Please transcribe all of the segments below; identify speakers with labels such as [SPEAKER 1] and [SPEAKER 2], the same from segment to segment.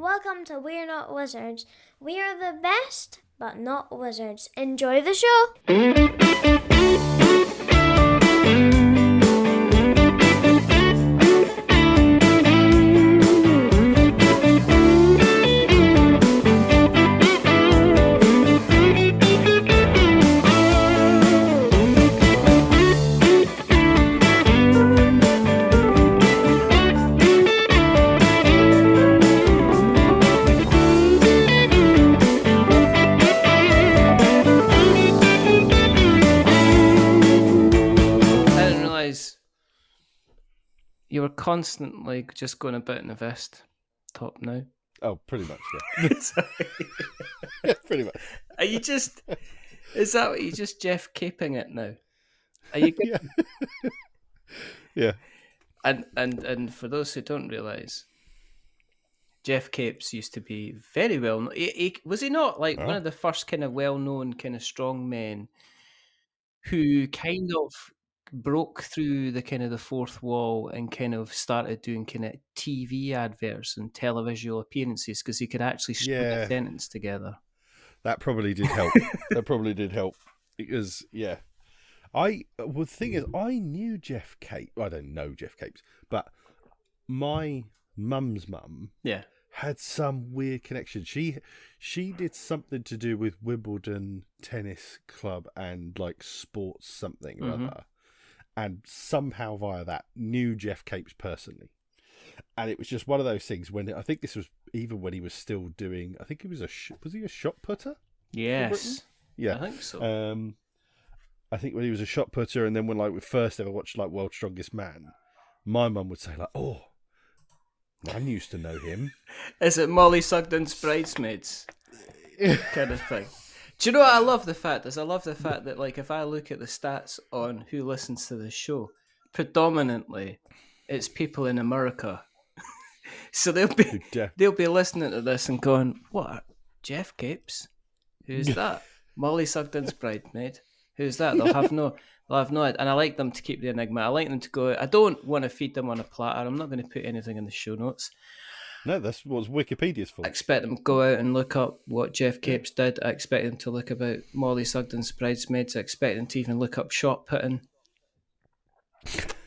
[SPEAKER 1] welcome to We're Not Wizards. We are the best, but not wizards. Enjoy the show!
[SPEAKER 2] You were constantly just going about in the vest top now.
[SPEAKER 3] Oh, pretty much, yeah. Yeah, pretty much.
[SPEAKER 2] Are you just... Is that what you just Geoff Caping it now? Are you
[SPEAKER 3] Yeah. Yeah.
[SPEAKER 2] And for those who don't realise, Geoff Capes used to be very well known. Was he not like one of the first kind of well-known kind of strong men who kind of broke through the kind of the fourth wall and kind of started doing kind of TV adverts and televisual appearances because he could actually string a sentence together.
[SPEAKER 3] That probably did help. Because, yeah. The thing is, I knew Geoff Capes. I don't know Geoff Capes, but my mum's mum had some weird connection. She did something to do with Wimbledon Tennis Club and like sports something or other. And somehow via that knew Geoff Capes personally. And it was just one of those things when I think this was even when he was still doing, I think he was was he a shot putter?
[SPEAKER 2] Yes.
[SPEAKER 3] Yeah.
[SPEAKER 2] I think so.
[SPEAKER 3] I think when he was a shot putter, and then when like we first ever watched like World's Strongest Man, my mum would say like, "Oh, man used to know him."
[SPEAKER 2] Is it Molly Sugden's Bridesmaids kind of thing? Do you know what I love the fact is? I love the fact that like if I look at the stats on who listens to the show, predominantly it's people in America. So they'll be listening to this and going, "What? Geoff Capes? Who's that? Molly Sugden's Bridesmaid? Who's that?" They'll have no idea. And I like them to keep the enigma. I like them to go. I don't want to feed them on a platter. I'm not going to put anything in the show notes.
[SPEAKER 3] No, that's what Wikipedia's for.
[SPEAKER 2] I expect them to go out and look up what Geoff Capes did. I expect them to look about Molly Sugden's Bridesmaids. I expect them to even look up shot putting.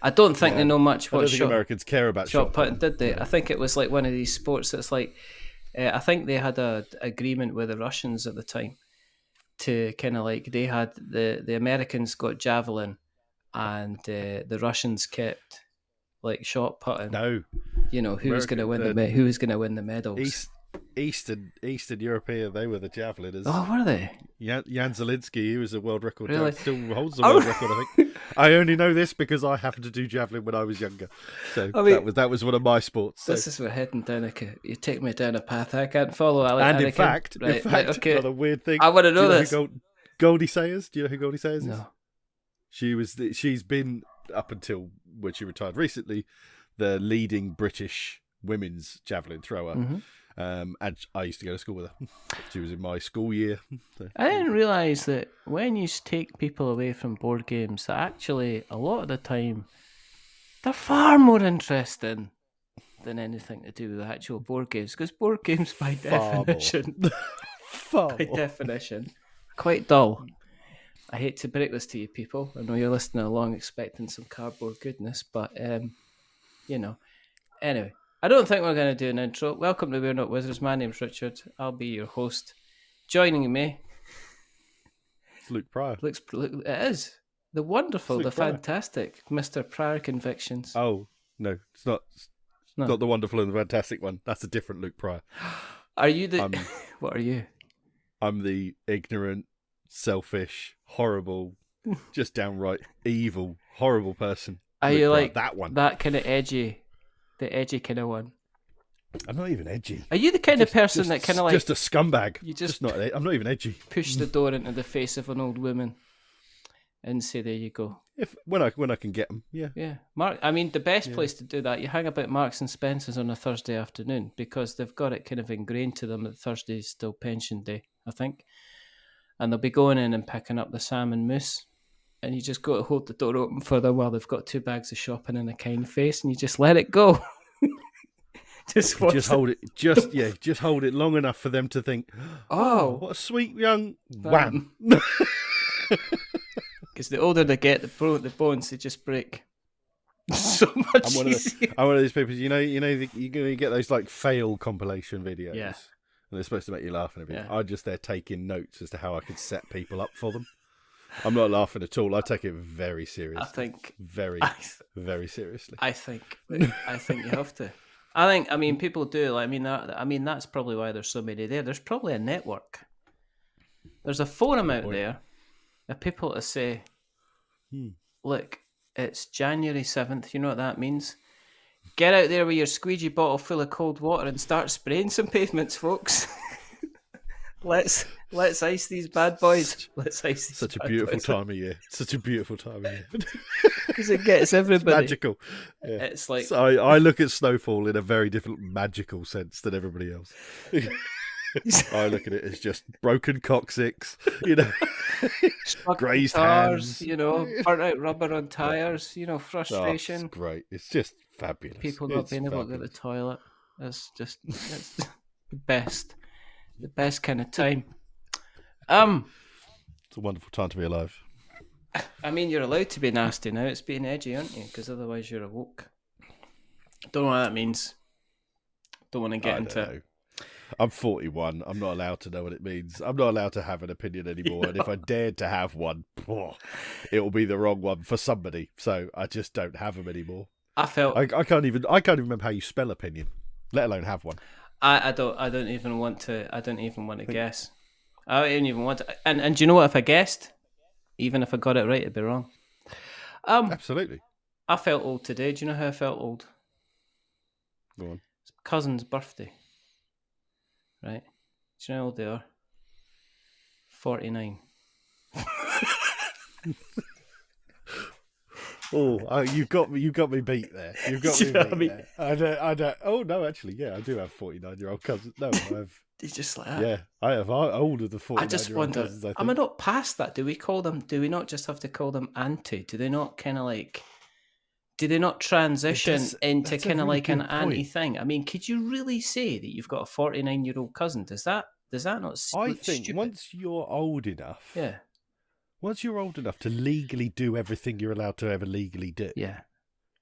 [SPEAKER 2] I don't think they know much what
[SPEAKER 3] Americans care about
[SPEAKER 2] shot putting, did they? I think it was like one of these sports that's like, I think they had a agreement with the Russians at the time to kind of like, they had the Americans got javelin and the Russians kept like shot putting.
[SPEAKER 3] No.
[SPEAKER 2] You know, who was going to win the medals?
[SPEAKER 3] Eastern European, they were the javeliners.
[SPEAKER 2] Oh, were they?
[SPEAKER 3] Jan Zielinski, he was a world record.
[SPEAKER 2] Really?
[SPEAKER 3] Still holds the world record, I think. I only know this because I happened to do javelin when I was younger. So that was one of my sports. So.
[SPEAKER 2] This is we're heading down you take me down a path I can't follow.
[SPEAKER 3] In fact, okay. Another weird thing.
[SPEAKER 2] I want to know this.
[SPEAKER 3] Goldie Sayers. Do you know who Goldie Sayers is?
[SPEAKER 2] No.
[SPEAKER 3] She's been up until when she retired recently, the leading British women's javelin thrower.
[SPEAKER 2] Mm-hmm.
[SPEAKER 3] And I used to go to school with her. She was in my school year. So.
[SPEAKER 2] I didn't realise that when you take people away from board games, that actually a lot of the time they're far more interesting than anything to do with the actual board games. Because board games, by definition, quite dull. I hate to break this to you people. I know you're listening along expecting some cardboard goodness, but anyway. I don't think we're going to do an intro. Welcome to We're Not Wizards. My name's Richard. I'll be your host. Joining me...
[SPEAKER 3] It's Luke Pryor.
[SPEAKER 2] It is. The wonderful, the fantastic Mr. Pryor Convictions.
[SPEAKER 3] Oh, no. It's not the wonderful and the fantastic one. That's a different Luke Pryor.
[SPEAKER 2] Are you the... What are you?
[SPEAKER 3] I'm the ignorant, selfish, horrible, just downright evil, horrible person.
[SPEAKER 2] Are you like
[SPEAKER 3] that one?
[SPEAKER 2] That kind of edgy... The edgy kind of one.
[SPEAKER 3] I'm not even edgy.
[SPEAKER 2] Are you the kind of person that kind of like...
[SPEAKER 3] Just a scumbag. I'm not even edgy.
[SPEAKER 2] Push the door into the face of an old woman and say, there you go.
[SPEAKER 3] When I can get them, yeah.
[SPEAKER 2] Yeah. The best place to do that, you hang about Marks and Spencer's on a Thursday afternoon because they've got it kind of ingrained to them that Thursday's still pension day, I think. And they'll be going in and picking up the salmon mousse. And you just got to hold the door open for them while they've got 2 bags of shopping and a kind face, and you just let it go. Just
[SPEAKER 3] hold it. Just hold it long enough for them to think, "Oh, what a sweet young wham."
[SPEAKER 2] Because the older they get, the bones they just break so much easier.
[SPEAKER 3] I'm one of those people. You get those like fail compilation videos.
[SPEAKER 2] Yeah.
[SPEAKER 3] And they're supposed to make you laugh and everything. I'm just there taking notes as to how I could set people up for them. I'm not laughing at all. I take it very seriously.
[SPEAKER 2] I think
[SPEAKER 3] very seriously.
[SPEAKER 2] I think you have to. I mean, people do. That's probably why there's so many there. There's probably a network. There's a forum out there of people to say, look, it's January 7th. You know what that means? Get out there with your squeegee bottle full of cold water and start spraying some pavements, folks. Let's ice these bad boys. Let's ice these.
[SPEAKER 3] Such a beautiful time of year. Such a beautiful time of year.
[SPEAKER 2] Because it gets everybody.
[SPEAKER 3] It's magical. Yeah.
[SPEAKER 2] It's like
[SPEAKER 3] I look at snowfall in a very different magical sense than everybody else. I look at it as just broken coccyx, grazed hands,
[SPEAKER 2] burnt out rubber on tires, frustration.
[SPEAKER 3] Oh, it's great. It's just fabulous.
[SPEAKER 2] People not being able to go to the toilet. It's the best kind of time.
[SPEAKER 3] It's a wonderful time to be alive.
[SPEAKER 2] I mean, you're allowed to be nasty now. It's being edgy, aren't you? Because otherwise you're awoke. Don't know what that means. Don't want to get into it.
[SPEAKER 3] I'm 41. I'm not allowed to know what it means. I'm not allowed to have an opinion anymore. And if I dared to have one, it will be the wrong one for somebody. So I just don't have them anymore. I can't even remember how you spell opinion, let alone have one.
[SPEAKER 2] I don't even want to guess. I don't even want to. And do you know what? If I guessed, even if I got it right, it'd be wrong.
[SPEAKER 3] Absolutely.
[SPEAKER 2] I felt old today. Do you know how I felt old?
[SPEAKER 3] Go on.
[SPEAKER 2] It's my cousin's birthday. Right? Do you know how old they are? 49.
[SPEAKER 3] You got me beat there. You got me beat there. I don't. Oh no, actually, yeah, I do have 49-year-old cousins. No, I have.
[SPEAKER 2] He's just like that.
[SPEAKER 3] Yeah, I have older than 49-year-old
[SPEAKER 2] I just wonder.
[SPEAKER 3] cousins. I think.
[SPEAKER 2] Am I not past that? Do we not just have to call them auntie? Do they not kind of like? Do they not transition into kind of like an auntie thing? I mean, could you really say that you've got a 49-year-old cousin? Does that not?
[SPEAKER 3] I think stupid? Once you're old enough.
[SPEAKER 2] Yeah.
[SPEAKER 3] Once you're old enough to legally do everything you're allowed to ever legally do.
[SPEAKER 2] Yeah.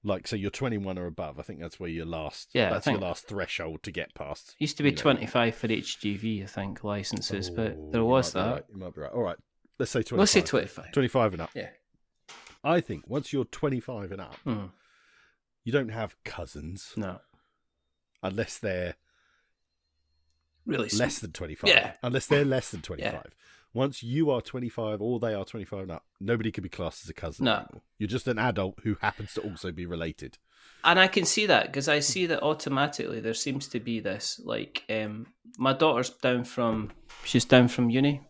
[SPEAKER 3] Like, so you're 21 or above. I think that's where your last.
[SPEAKER 2] Yeah.
[SPEAKER 3] That's your last threshold to get past.
[SPEAKER 2] Used to be 25 for HGV, I think, licenses, but there was that.
[SPEAKER 3] Right. You might be right. All right. Let's say 25.
[SPEAKER 2] Let's say 25.
[SPEAKER 3] 25 and up.
[SPEAKER 2] Yeah.
[SPEAKER 3] I think once you're 25 and up, you don't have cousins.
[SPEAKER 2] No.
[SPEAKER 3] Unless they're
[SPEAKER 2] really
[SPEAKER 3] less than 25.
[SPEAKER 2] Yeah.
[SPEAKER 3] Unless they're less than 25.
[SPEAKER 2] Yeah.
[SPEAKER 3] Once you are 25 or they are 25 and up, nobody can be classed as a cousin anymore. You're just an adult who happens to also be related.
[SPEAKER 2] And I can see that because I see that automatically there seems to be this, like, my daughter's down from uni.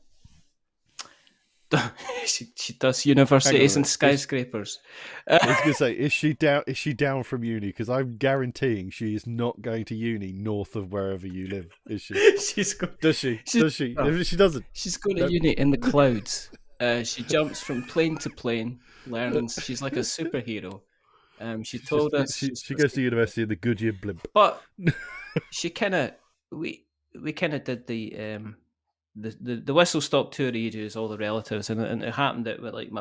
[SPEAKER 2] she does universities and skyscrapers.
[SPEAKER 3] I was going to say, is she down from uni? Because I'm guaranteeing she is not going to uni north of wherever you live. Is she? Does she? If she doesn't,
[SPEAKER 2] she's going to uni in the clouds. She jumps from plane to plane, learns. She's like a superhero. She told us
[SPEAKER 3] she goes to university in the Goodyear blimp.
[SPEAKER 2] But she we kind of did the whistle stop tour ages, all the relatives, and it happened that like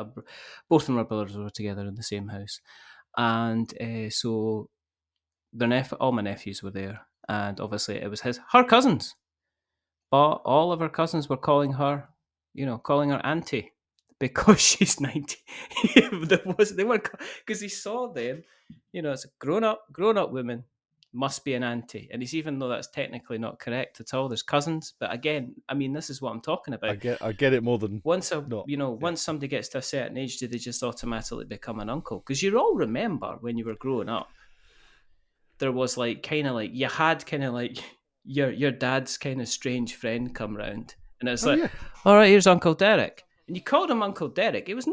[SPEAKER 2] both of my brothers were together in the same house, and so all my nephews were there, and obviously it was her cousins, but all of her cousins were calling her auntie because she's 90. They weren't, because he saw them, as grown up women. Must be an auntie, and even though that's technically not correct at all, there's cousins. But again, I mean, this is what I'm talking about.
[SPEAKER 3] I get it more than
[SPEAKER 2] once somebody gets to a certain age, do they just automatically become an uncle? Because you all remember when you were growing up, there was like kind of like you had kind of like your dad's kind of strange friend come round, and it's all right, here's Uncle Derek, and you called him Uncle Derek. It was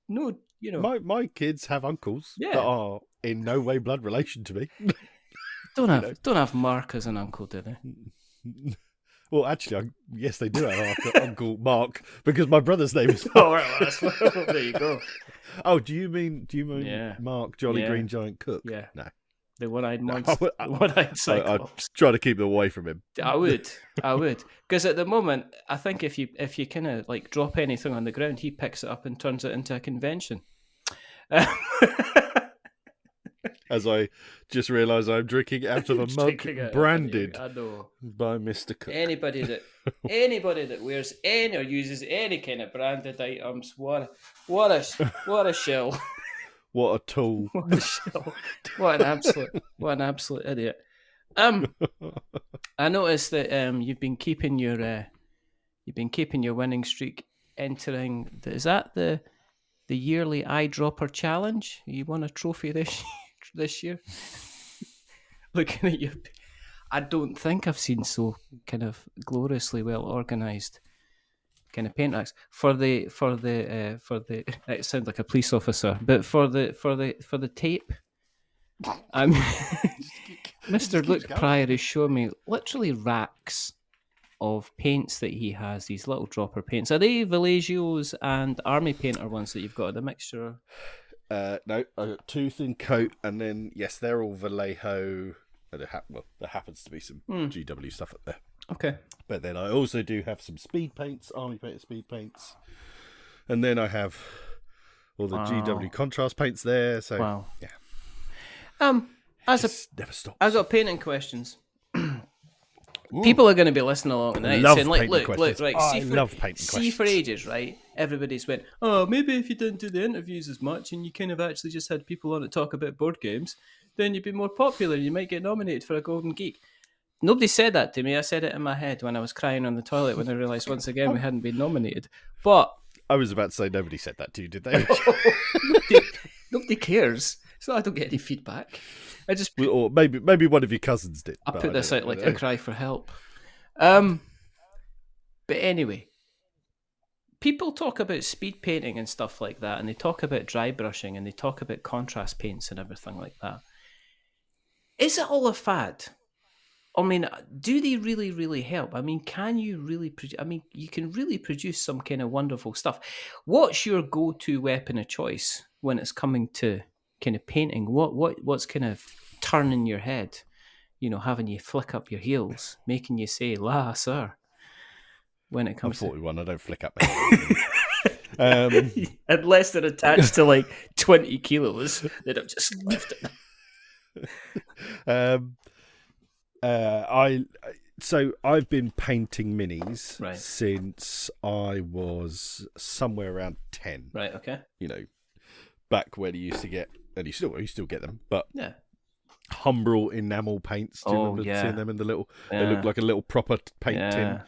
[SPEAKER 2] no,
[SPEAKER 3] my kids have uncles that are in no way blood relation to me.
[SPEAKER 2] Don't have Mark as an uncle, do they?
[SPEAKER 3] Well, actually, yes, they do have Uncle Mark, because my brother's name is Mark.
[SPEAKER 2] Oh, right, there you go.
[SPEAKER 3] Oh, do you mean Mark Jolly Green Giant Cook?
[SPEAKER 2] Yeah.
[SPEAKER 3] No.
[SPEAKER 2] The one-eyed monster. The one-eyed Cyclops.
[SPEAKER 3] I'd try to keep them away from him.
[SPEAKER 2] I would. Because at the moment, I think if you kind of like drop anything on the ground, he picks it up and turns it into a convention.
[SPEAKER 3] As I just realised I'm drinking out of a mug branded by Mr. Cook.
[SPEAKER 2] Anybody that wears any or uses any kind of branded items, what a shill.
[SPEAKER 3] What a tool.
[SPEAKER 2] What a shill. What an absolute idiot. I noticed that you've been keeping your winning streak. Entering is that the yearly eyedropper challenge? You won a trophy this year. Looking at you, I don't think I've seen so kind of gloriously well organised kind of paint racks for the. It sounds like a police officer, but for the tape. Mr. Luke Pryor is showing me literally racks of paints that he has. These little dropper paints. Are they Villaggio's and Army Painter ones that you've got? A mixture.
[SPEAKER 3] No, I got Tooth and Coat, and then yes, they're all Vallejo. There happens to be some GW stuff up there.
[SPEAKER 2] Okay,
[SPEAKER 3] but then I also do have some speed paints, Army Painter speed paints, and then I have all the GW contrast paints there. So yeah. Never stops.
[SPEAKER 2] I've got painting questions. People are going to be listening along tonight saying, like, look, right, see for ages, right? Everybody's went, oh, maybe if you didn't do the interviews as much and you kind of actually just had people on to talk about board games, then you'd be more popular. You might get nominated for a Golden Geek. Nobody said that to me. I said it in my head when I was crying on the toilet when I realised once again we hadn't been nominated. But
[SPEAKER 3] I was about to say nobody said that to you, did they?
[SPEAKER 2] Nobody cares. So I don't get any feedback.
[SPEAKER 3] Or maybe one of your cousins did.
[SPEAKER 2] I put this out like a cry for help. But anyway, people talk about speed painting and stuff like that, and they talk about dry brushing, and they talk about contrast paints and everything like that. Is it all a fad? I mean, do they really, really help? I mean, can you really you can really produce some kind of wonderful stuff. What's your go-to weapon of choice when it's coming to kind of painting? What's kind of turning your head, having you flick up your heels, making you say la sir when it comes
[SPEAKER 3] I'm 41 I don't flick up my heels.
[SPEAKER 2] Unless they're attached to like 20 kilos that I've just lifted.
[SPEAKER 3] I've been painting minis
[SPEAKER 2] right.
[SPEAKER 3] since I was somewhere around 10.
[SPEAKER 2] Right, okay.
[SPEAKER 3] Back when you used to get, and you still get them, but
[SPEAKER 2] yeah,
[SPEAKER 3] Humbrol enamel paints. Do you remember seeing them in the little? Yeah. They look like a little proper paint tin,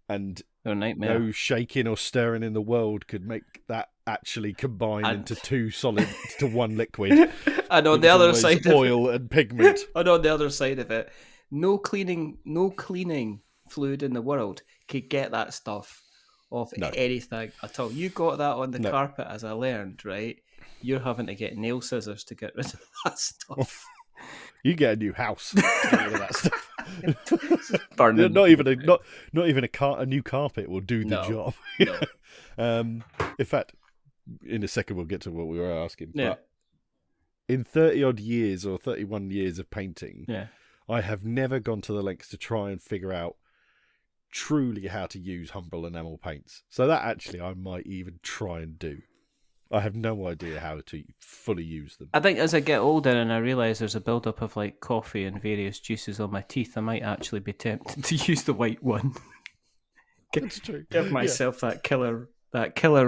[SPEAKER 3] and
[SPEAKER 2] they're a nightmare.
[SPEAKER 3] No shaking or stirring in the world could make that actually combine into two solid to one liquid.
[SPEAKER 2] And on the other side of
[SPEAKER 3] oil and pigment.
[SPEAKER 2] And on the other side of it, no cleaning fluid in the world could get that stuff off anything at all. You got that on the carpet, as I learned, right? You're having to get nail scissors to get rid of that stuff.
[SPEAKER 3] You get a new house to get rid of that stuff.
[SPEAKER 2] Burning.
[SPEAKER 3] Not even a new carpet will do the job. No. In fact, in a second we'll get to what we were asking.
[SPEAKER 2] Yeah.
[SPEAKER 3] But in 30 odd years or 31 years of painting, I have never gone to the lengths to try and figure out truly how to use Humbrol enamel paints. So that actually I might even try and do. I have no idea how to fully use them.
[SPEAKER 2] I think as I get older and I realise there's a build-up of like coffee and various juices on my teeth, I might actually be tempted to use the white one.
[SPEAKER 3] That's true.
[SPEAKER 2] Give myself that killer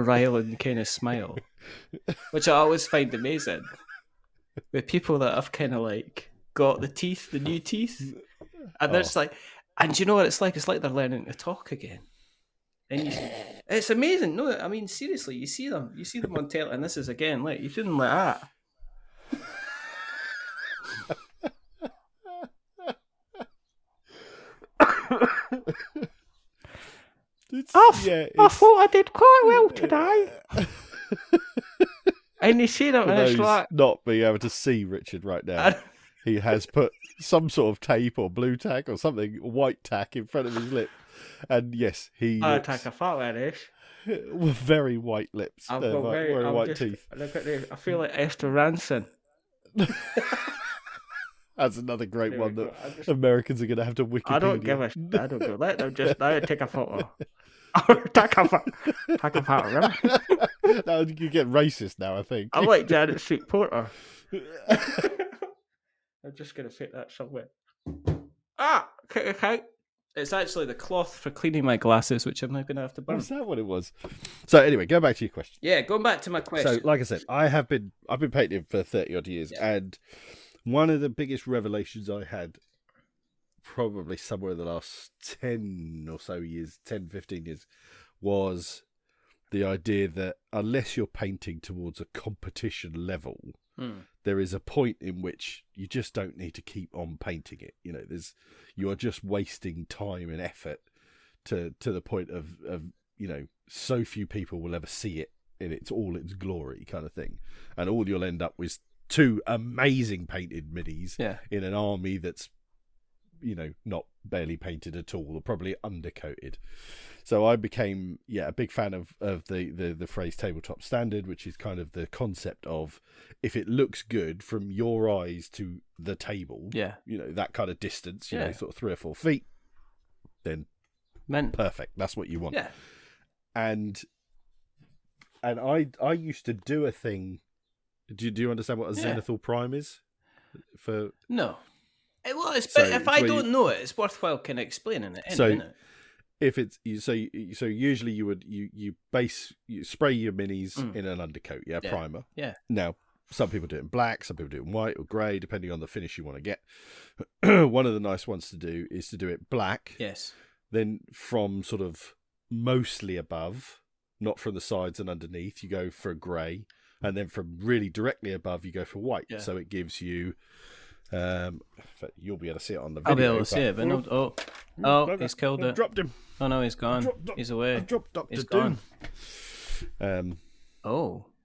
[SPEAKER 2] Ryland kind of smile, which I always find amazing with people that have kind of like got the new teeth, and they're just like, and you know what it's like? It's like they're learning to talk again. And it's amazing. No, I mean seriously, you see them on tele, and this is again like you shouldn't like that. I thought I did quite well today. And you see them, and it's like
[SPEAKER 3] not being able to see Richard right now. He has put some sort of tape or blue tack or something, white tack in front of his lip. And yes,
[SPEAKER 2] I'll take a photo of this.
[SPEAKER 3] With very white lips. Very white teeth.
[SPEAKER 2] Look at this. I feel like Esther Ranson.
[SPEAKER 3] That's another great one that Americans are going to have to Wikipedia.
[SPEAKER 2] I don't give a shit. I don't go. Let them just take a photo. Take a photo, remember?
[SPEAKER 3] Now you get racist now, I think.
[SPEAKER 2] I'm like Janet Street Porter. I'm just going to take that somewhere. Okay. It's actually the cloth for cleaning my glasses, which I'm now going to have to burn.
[SPEAKER 3] Was that what it was? So anyway, go back to your question.
[SPEAKER 2] Yeah, going back to my question.
[SPEAKER 3] So, like I said, I've been painting for 30 odd years, and one of the biggest revelations I had, probably somewhere in the last 10 or so years, 10, 15 years, was the idea that unless you're painting towards a competition level, there is a point in which you just don't need to keep on painting it. You know, you are just wasting time and effort to the point of so few people will ever see it in its glory kind of thing, and all you'll end up with 2 amazing painted minis in an army that's not barely painted at all, or probably undercoated. So I became a big fan of the phrase tabletop standard, which is kind of the concept of, if it looks good from your eyes to the table, that kind of distance, sort of 3 or 4 feet, then perfect. That's what you want. Yeah. And I used to do a thing. Do you understand what a zenithal prime is?
[SPEAKER 2] No. Well, if I don't know it, it's worthwhile kind of explaining it. Isn't it?
[SPEAKER 3] If it's so usually you spray your minis in an undercoat, primer. Yeah. Now some people do it in black, some people do it in white or grey, depending on the finish you want to get. One of the nice ones to do is to do it black.
[SPEAKER 2] Yes.
[SPEAKER 3] Then from sort of mostly above, not from the sides and underneath, you go for a grey, and then from really directly above, you go for white. Yeah. So it gives you. You'll be able to see it on the video.
[SPEAKER 2] I'll be able to see it, but no. He's killed it.
[SPEAKER 3] Dropped him.
[SPEAKER 2] Oh no, he's gone. He's away.
[SPEAKER 3] I dropped Dr.
[SPEAKER 2] He's
[SPEAKER 3] Doom.
[SPEAKER 2] Gone.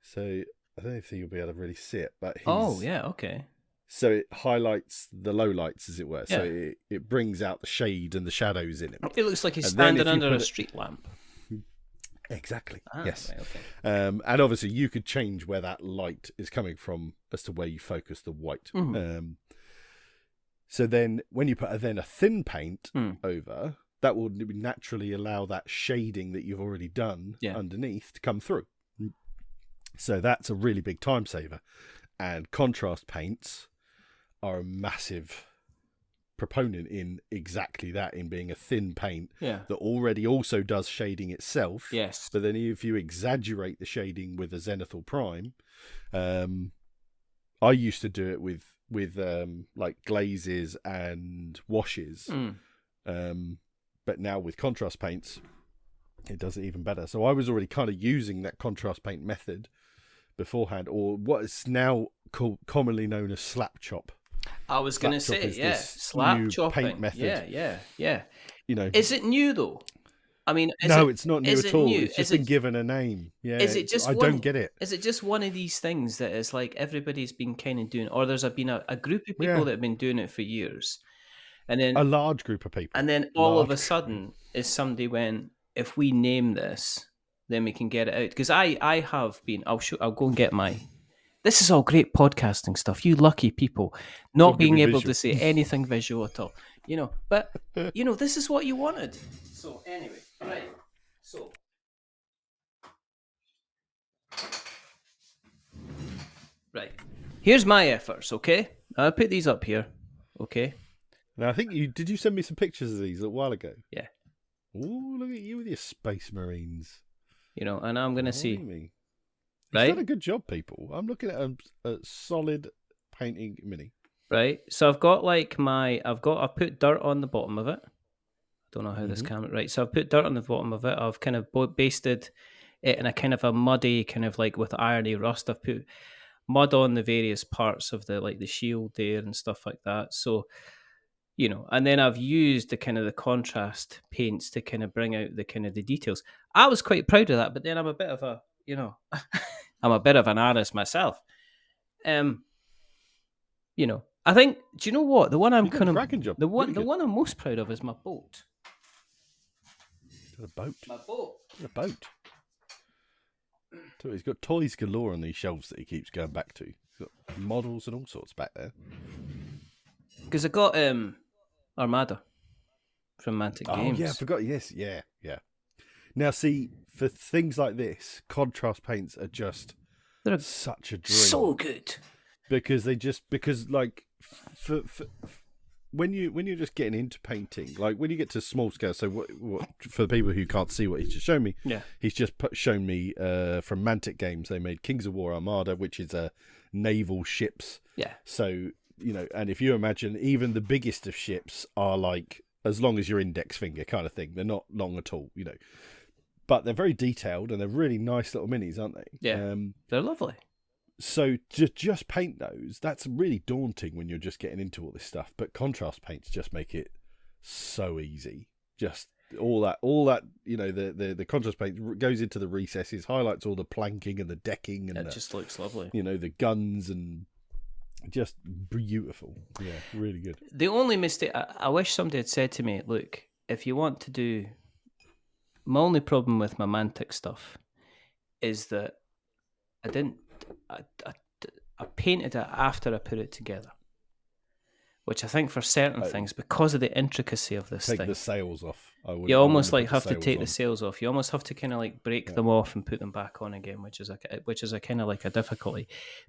[SPEAKER 3] So I don't think you'll be able to really see it, but
[SPEAKER 2] okay.
[SPEAKER 3] So it highlights the lowlights, as it were. Yeah. So it brings out the shade and the shadows in it.
[SPEAKER 2] It looks like he's standing under a street lamp.
[SPEAKER 3] Exactly. Yes.
[SPEAKER 2] Right, okay.
[SPEAKER 3] And obviously you could change where that light is coming from as to where you focus the white. Mm-hmm. So then when you put a thin paint over, that will naturally allow that shading that you've already done underneath to come through. So that's a really big time saver. And contrast paints are a massive proponent in exactly that, in being a thin paint that already also does shading itself.
[SPEAKER 2] Yes.
[SPEAKER 3] But then if you exaggerate the shading with a zenithal prime, I used to do it with like glazes and washes. But now with contrast paints, it does it even better. So I was already kind of using that contrast paint method beforehand, or what is now commonly known as slap chop.
[SPEAKER 2] I was going to say, slap chopping
[SPEAKER 3] paint method.
[SPEAKER 2] Yeah.
[SPEAKER 3] Is
[SPEAKER 2] it new though? I mean,
[SPEAKER 3] it's not new at all. It's just been given a name. Yeah, I don't get it.
[SPEAKER 2] Is it just one of these things that is like everybody's been kind of doing, or there's been a group of people that have been doing it for years, and then
[SPEAKER 3] a large group of people,
[SPEAKER 2] and then all of a sudden, is somebody went, if we name this, then we can get it out. Because I have been. I'll go and get my. This is all great podcasting stuff. You lucky people, not being able to say anything visual at all. But this is what you wanted. So anyway, right. So right. Here's my efforts, okay? I'll put these up here, okay?
[SPEAKER 3] Now I think did you send me some pictures of these a while ago?
[SPEAKER 2] Yeah.
[SPEAKER 3] Oh, look at you with your Space Marines.
[SPEAKER 2] And I'm gonna see.
[SPEAKER 3] Right? You've done a good job, people. I'm looking at a solid painting mini.
[SPEAKER 2] Right. So I've put dirt on the bottom of it. I don't know how this camera. Right. So I've put dirt on the bottom of it. I've kind of basted it in a kind of a muddy, kind of like with irony rust. I've put mud on the various parts of the shield there and stuff like that. So, and then I've used the kind of the contrast paints to kind of bring out the kind of the details. I was quite proud of that, but then I'm a bit of a, I'm a bit of an artist myself. I think. Do you know what? The one I'm kind of the one I'm most proud of is my boat.
[SPEAKER 3] A boat.
[SPEAKER 2] My boat.
[SPEAKER 3] A boat. So he's got toys galore on these shelves that he keeps going back to. He's got models and all sorts back there.
[SPEAKER 2] Because I got Armada from Mantic Games.
[SPEAKER 3] Oh yeah, I forgot. Yes, yeah. Now see, for things like this, contrast paints are just such a dream.
[SPEAKER 2] So good.
[SPEAKER 3] Because like for when you're just getting into painting, like when you get to small scale. So what for the people who can't see what he's just shown me, he's just shown me from Mantic Games. They made Kings of War Armada, which is a naval ships.
[SPEAKER 2] Yeah.
[SPEAKER 3] So and if you imagine, even the biggest of ships are like as long as your index finger kind of thing. They're not long at all, but they're very detailed and they're really nice little minis, aren't they?
[SPEAKER 2] Yeah, they're lovely.
[SPEAKER 3] So just paint those. That's really daunting when you're just getting into all this stuff. But contrast paints just make it so easy. Just all that the contrast paint goes into the recesses, highlights all the planking and the decking, and
[SPEAKER 2] it just looks lovely.
[SPEAKER 3] The guns and just beautiful. Yeah, really good.
[SPEAKER 2] The only mistake I wish somebody had said to me, look, if you want to do, my only problem with my Mantic stuff is that I painted it after I put it together, which I think for certain things, because of the intricacy of this thing,
[SPEAKER 3] take the sails off.
[SPEAKER 2] You almost like have to take the sails off. You almost have to kind of like break them off and put them back on again, which is a kind of like a difficulty.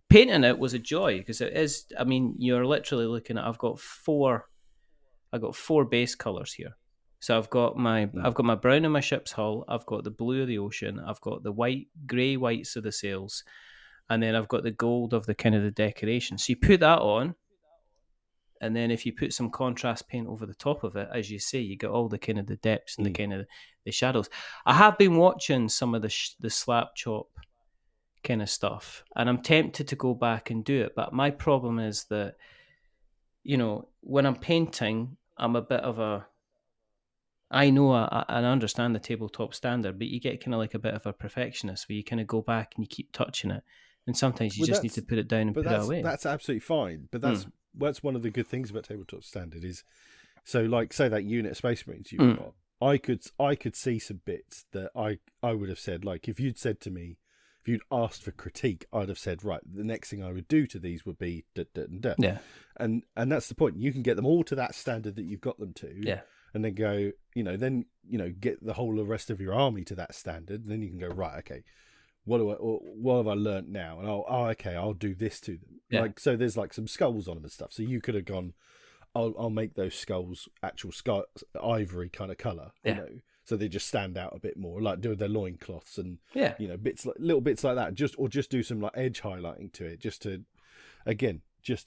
[SPEAKER 2] Painting it was a joy because it is. I mean, you're literally looking at. I've got four base colors here. So I've got my brown in my ship's hull. I've got the blue of the ocean. I've got the grey whites of the sails, and then I've got the gold of the kind of the decoration. So you put that on, and then if you put some contrast paint over the top of it, as you say, you get all the kind of the depths and the kind of the shadows. I have been watching some of the slap chop kind of stuff, and I'm tempted to go back and do it. But my problem is that, when I'm painting, I'm a bit of a... I know I understand the tabletop standard, but you get kind of like a bit of a perfectionist where you kind of go back and you keep touching it. And sometimes you just need to put it down and put it away.
[SPEAKER 3] That's absolutely fine. But that's one of the good things about tabletop standard is, so like say that unit of Space Marines you've got, I could see some bits that I would have said, like if you'd said to me, if you'd asked for critique, I'd have said, right, the next thing I would do to these would be da, da, da, da.
[SPEAKER 2] Yeah.
[SPEAKER 3] And that's the point. You can get them all to that standard that you've got them to.
[SPEAKER 2] Yeah.
[SPEAKER 3] And then go, get the whole rest of your army to that standard. And then you can go, right, okay, what have I learnt now? And I'll do this to them.
[SPEAKER 2] Yeah.
[SPEAKER 3] Like, so there's like some skulls on them and stuff. So you could have gone, I'll make those skulls actual ivory kind of colour, so they just stand out a bit more, like doing their loincloths and little bits like that. Just do some like edge highlighting to it, just to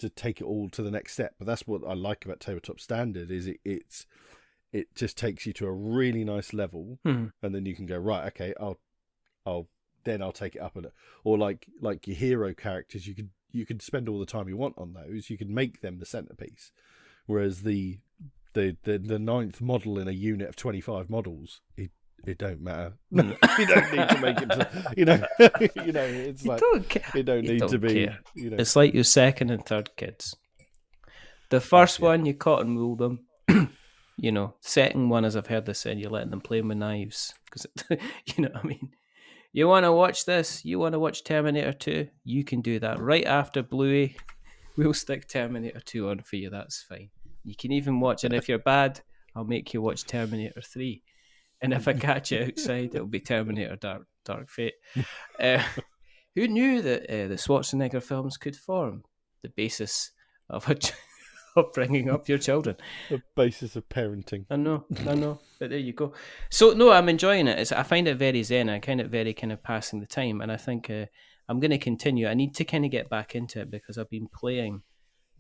[SPEAKER 3] take it all to the next step. But that's what I like about tabletop standard is it just takes you to a really nice level, and then you can go, right, okay, I'll take it up or like your hero characters, you could spend all the time you want on those. You could make them the centerpiece, whereas the ninth model in a unit of 25 models, it don't matter. You don't need to make it to, it's like it don't need to be care.
[SPEAKER 2] It's like your second and third kids. The first one you cotton wool them. Second one, as I've heard this said, you're letting them play with knives because you know what I mean. You want to watch this? You want to watch Terminator 2? You can do that right after Bluey. We'll stick Terminator 2 on for you. That's fine. You can even watch, and if you're bad, I'll make you watch Terminator 3. And if I catch you outside, it'll be Terminator Dark Fate. Who knew that the Schwarzenegger films could form the basis of of bringing up your children?
[SPEAKER 3] The basis of parenting.
[SPEAKER 2] I know. But there you go. So, no, I'm enjoying it. I find it very zen. I find it very kind of passing the time. And I think I'm going to continue. I need to kind of get back into it because I've been playing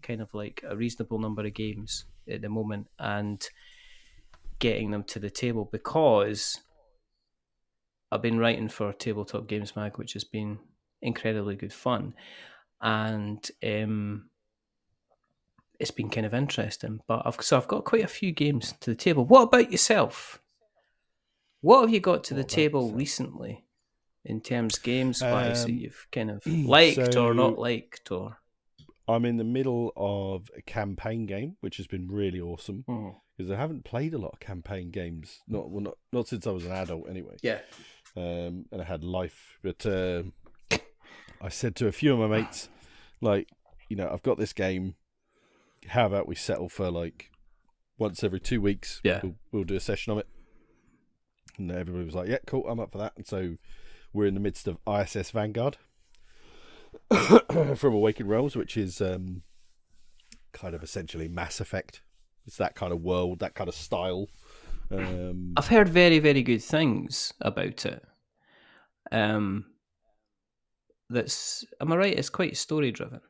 [SPEAKER 2] kind of like a reasonable number of games at the moment and getting them to the table because I've been writing for Tabletop Games Mag, which has been incredibly good fun. And it's been kind of interesting. But I've got quite a few games to the table. What about yourself? What have you got to the table recently in terms games-wise that you've kind of liked or not liked? Or
[SPEAKER 3] I'm in the middle of a campaign game, which has been really awesome because I haven't played a lot of campaign games. Not since I was an adult, anyway.
[SPEAKER 2] Yeah.
[SPEAKER 3] And I had life, but I said to a few of my mates, like, I've got this game. how about we settle for like once every 2 weeks?
[SPEAKER 2] Yeah,
[SPEAKER 3] we'll do a session on it. And everybody was like, yeah, cool, I'm up for that. And so we're in the midst of ISS Vanguard from Awakened Realms, which is kind of essentially Mass Effect. It's that kind of world, that kind of style.
[SPEAKER 2] I've heard very, very good things about it. That's, am I right? It's quite story driven.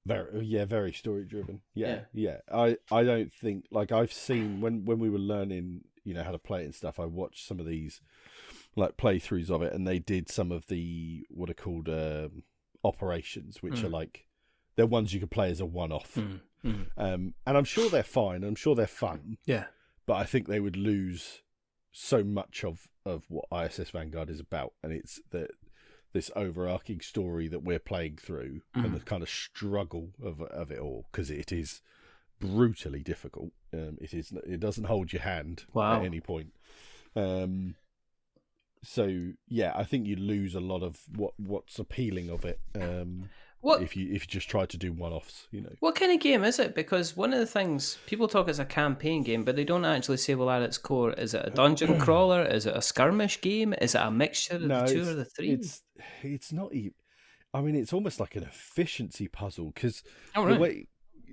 [SPEAKER 3] Very story driven. Yeah. I don't think, like, I've seen when we were learning, how to play it and stuff. I watched some of these like playthroughs of it, and they did some of the what are called operations, which are like they're ones you can play as a one-off. And I'm sure they're fine. I'm sure they're fun.
[SPEAKER 2] Yeah,
[SPEAKER 3] but I think they would lose so much of what ISS Vanguard is about, and it's this overarching story that we're playing through, and the kind of struggle of it all, because it is brutally difficult. It doesn't hold your hand at any point. So yeah, I think you lose a lot of what's appealing of it. If you just try to do one-offs,
[SPEAKER 2] What kind of game is it? Because one of the things people talk as a campaign game, but they don't actually say, well, at its core, is it a dungeon crawler? Is it a skirmish game? Is it a mixture of the two or the three?
[SPEAKER 3] It's not even. I mean, it's almost like an efficiency puzzle, because
[SPEAKER 2] the
[SPEAKER 3] way.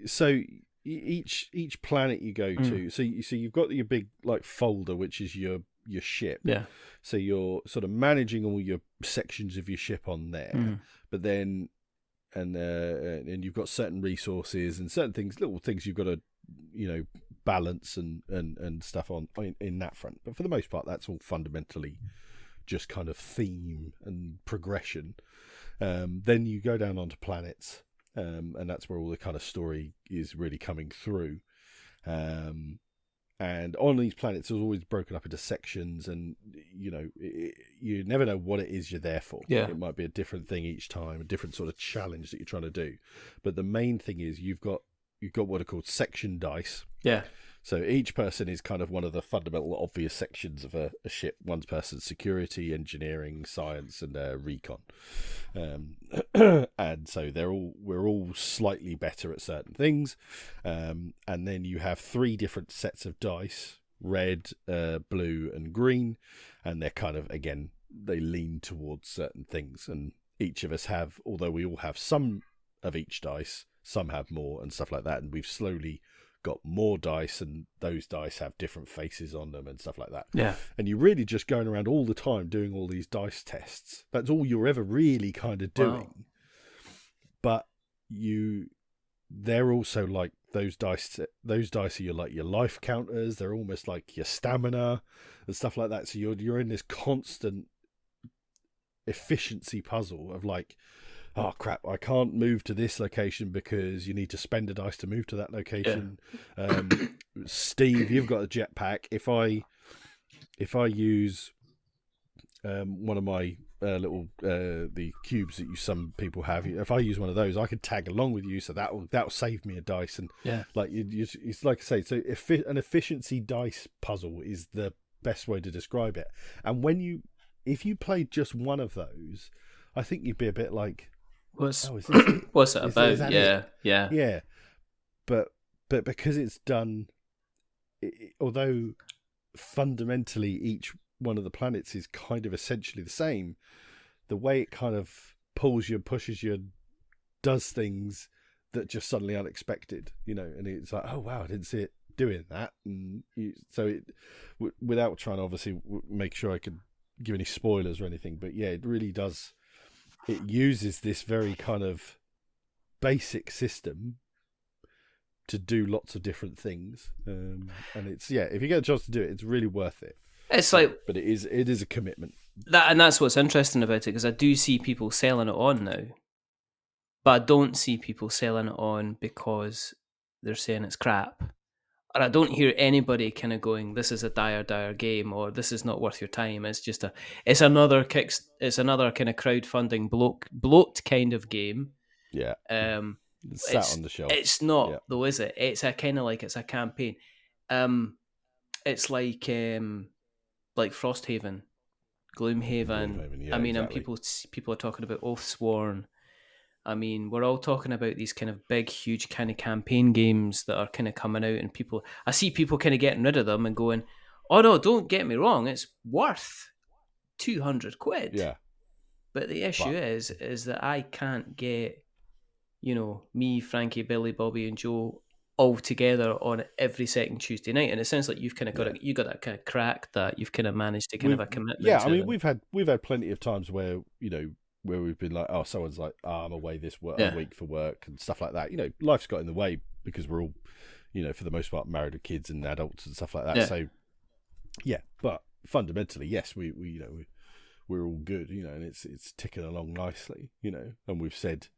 [SPEAKER 3] So each planet you go to, so you've got your big like folder, which is your ship.
[SPEAKER 2] Yeah.
[SPEAKER 3] So you're sort of managing all your sections of your ship on there, but then. And you've got certain resources and certain things, little things you've got to, balance and stuff on in that front. But for the most part, that's all fundamentally just kind of theme and progression. Then you go down onto planets, and that's where all the kind of story is really coming through. And on these planets, it's always broken up into sections, and you never know what it is you're there for.
[SPEAKER 2] Yeah.
[SPEAKER 3] It might be a different thing each time, a different sort of challenge that you're trying to do. But the main thing is you've got what are called section dice.
[SPEAKER 2] Yeah.
[SPEAKER 3] So each person is kind of one of the fundamental, obvious sections of a ship. One person's security, engineering, science, and recon. And so we're all slightly better at certain things. And then you have 3 different sets of dice: red, blue, and green. And they're kind of, again, they lean towards certain things. And each of us have, although we all have some of each dice, some have more and stuff like that. And we've slowly got more dice, and those dice have different faces on them and stuff like that.
[SPEAKER 2] Yeah.
[SPEAKER 3] And you're really just going around all the time doing all these dice tests. That's all you're ever really kind of doing. But they're also like those dice are your life counters. They're almost like your stamina and stuff like that. So you're in this constant efficiency puzzle of like, oh crap, I can't move to this location because you need to spend a dice to move to that location. Yeah. Steve, you've got a jetpack. If I use one of my little the cubes that some people have, if I use one of those, I could tag along with you, so that'll save me a dice. And like it's like I say, so an efficiency dice puzzle is the best way to describe it. And if you played just one of those, I think you'd be a bit like,
[SPEAKER 2] what's it about? Yeah.
[SPEAKER 3] But because it's done, although fundamentally each one of the planets is kind of essentially the same, the way it kind of pulls you, pushes you, does things that just suddenly unexpected, and it's like, oh wow, I didn't see it doing that. And without trying to obviously make sure I could give any spoilers or anything, but yeah, it really does. It uses this very kind of basic system to do lots of different things, and it's if you get a chance to do it, it's really worth it.
[SPEAKER 2] It's like,
[SPEAKER 3] but it is a commitment.
[SPEAKER 2] That's what's interesting about it, because I do see people selling it on now, but I don't see people selling it on because they're saying it's crap. Or I don't hear anybody kind of going, "This is a dire game," or "This is not worth your time." It's just it's another kind of crowdfunding bloat kind of game.
[SPEAKER 3] Yeah.
[SPEAKER 2] It's
[SPEAKER 3] sat on the shelf.
[SPEAKER 2] It's not though, is it? It's a kind of like, it's a campaign. It's like Frosthaven, Gloomhaven.
[SPEAKER 3] Yeah,
[SPEAKER 2] I mean,
[SPEAKER 3] exactly.
[SPEAKER 2] and people are talking about Oathsworn. I mean, we're all talking about these kind of big, huge kind of campaign games that are kind of coming out, and I see people kind of getting rid of them and going, oh no, don't get me wrong, it's worth 200 quid.
[SPEAKER 3] Yeah.
[SPEAKER 2] But the issue is that I can't get, me, Frankie, Billy, Bobby, and Joe all together on every second Tuesday night. And it sounds like you've kind of got you got that kind of crack that you've kind of managed to have a commitment.
[SPEAKER 3] Yeah, I mean,
[SPEAKER 2] them.
[SPEAKER 3] we've had plenty of times where where we've been like, oh, someone's like, oh, I'm away this week for work and stuff like that. Life's got in the way because we're all, for the most part, married with kids and adults and stuff like that. Yeah. So, yeah, but fundamentally, yes, we're all good, and it's ticking along nicely, and we've said,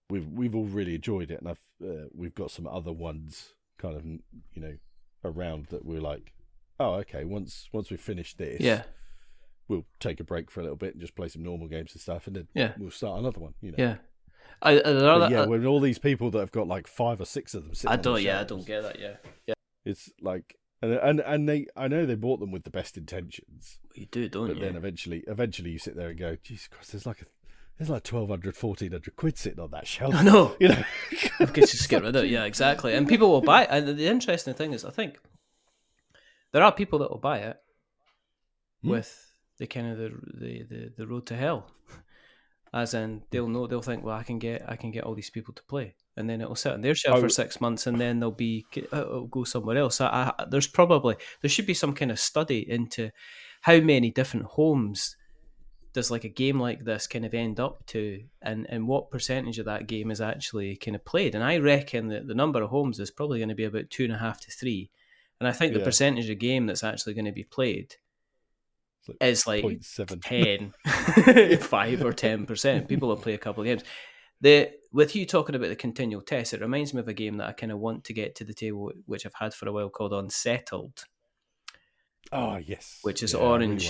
[SPEAKER 3] we've all really enjoyed it, and we've got some other ones kind of, around that we're like, oh, okay, once we finish this, we'll take a break for a little bit and just play some normal games and stuff, and then we'll start another one,
[SPEAKER 2] Yeah.
[SPEAKER 3] When all these people that have got like 5 or 6 of them sitting
[SPEAKER 2] I don't get that. Yeah.
[SPEAKER 3] It's like, and I know they bought them with the best intentions.
[SPEAKER 2] You do, don't you?
[SPEAKER 3] But then eventually you sit there and go, Jesus Christ, there's like 1,200, 1,400 quid sitting on that shelf.
[SPEAKER 2] I know. I could just get rid of it. Yeah, exactly. And people will buy it. And the interesting thing is, I think there are people that will buy it with the kind of the road to hell, as in they'll think, well, I can get all these people to play, and then it'll sit on their shelf for 6 months, and then it'll go somewhere else. There should be some kind of study into how many different homes does like a game like this kind of end up to, and what percentage of that game is actually kind of played. And I reckon that the number of homes is probably going to be about 2.5 to 3, and I think the percentage of game that's actually going to be played is like 10, 5 or 10%. People will play a couple of games. With you talking about the continual test, it reminds me of a game that I kind of want to get to the table, which I've had for a while, called Unsettled.
[SPEAKER 3] Oh yes,
[SPEAKER 2] which is Orange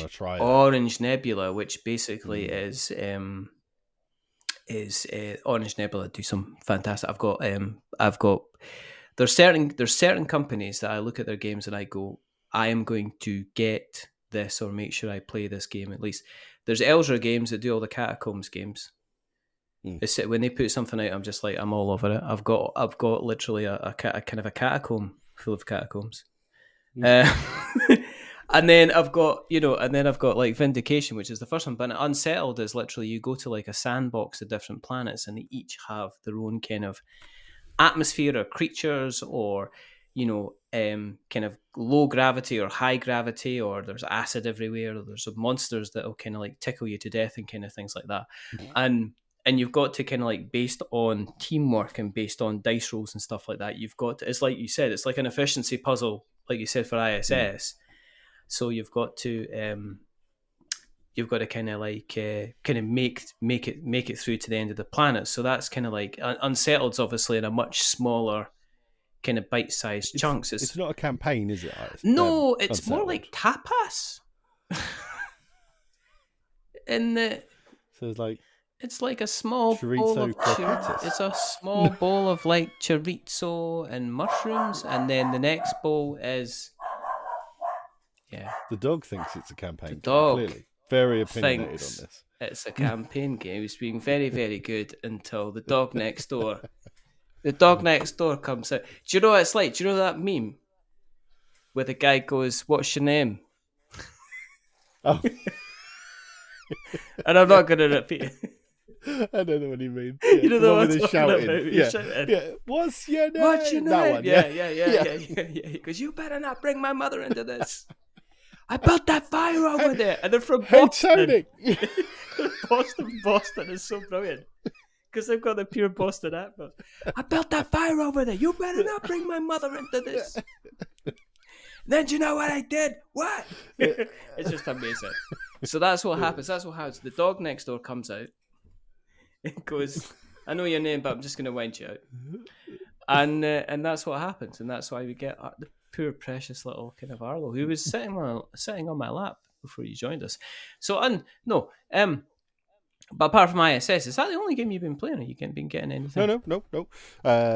[SPEAKER 2] Nebula, which basically is Orange Nebula do some fantastic. I've got there's certain companies that I look at their games and I go, I am going to get this or make sure I play this game at least. There's Elzra Games that do all the Catacombs games. When they put something out, I'm just like, I'm all over it. I've got literally a kind of a catacomb full of catacombs. And then I've got like Vindication, which is the first one. But Unsettled is literally you go to like a sandbox of different planets, and they each have their own kind of atmosphere or creatures, or kind of low gravity or high gravity, or there's acid everywhere, or there's monsters that will kind of like tickle you to death and kind of things like that. And you've got to kind of like, based on teamwork and based on dice rolls and stuff like that, it's like you said, it's like an efficiency puzzle, like you said, for ISS. So you've got to kind of like make it through to the end of the planet. So that's kind of like Unsettled's obviously in a much smaller kind of bite-sized chunks.
[SPEAKER 3] It's not a campaign, is it?
[SPEAKER 2] No, it's Unsettled. More like tapas. It's like a small bowl of it's a small bowl of like chorizo and mushrooms, and then the next bowl is
[SPEAKER 3] The dog thinks it's a campaign. The dog clearly very opinionated on this.
[SPEAKER 2] It's a campaign game. It's being very, very good until the dog next door. The dog next door comes out. Do you know what it's like? Do you know that meme where the guy goes, "What's your name?"
[SPEAKER 3] Oh.
[SPEAKER 2] And I'm not going to repeat it.
[SPEAKER 3] I don't know what you mean.
[SPEAKER 2] Yeah, you know the one
[SPEAKER 3] shouting. Yeah. What's your name?
[SPEAKER 2] What's your name? That one, yeah. He goes, "You better not bring my mother into this. I built that fire over there." And they're from Boston. Boston is so brilliant because they've got the pure Boston accent. "I built that fire over there. You better not bring my mother into this." "Then do you know what I did?" "What?" It's just amazing. So that's what happens. The dog next door comes out. It goes, "I know your name, but I'm just going to wind you out." And that's what happens. And that's why we get the poor, precious little kind of Arlo, who was sitting on my lap before you joined us. So, but apart from ISS, is that the only game you've been playing? Or you been getting anything?
[SPEAKER 3] No.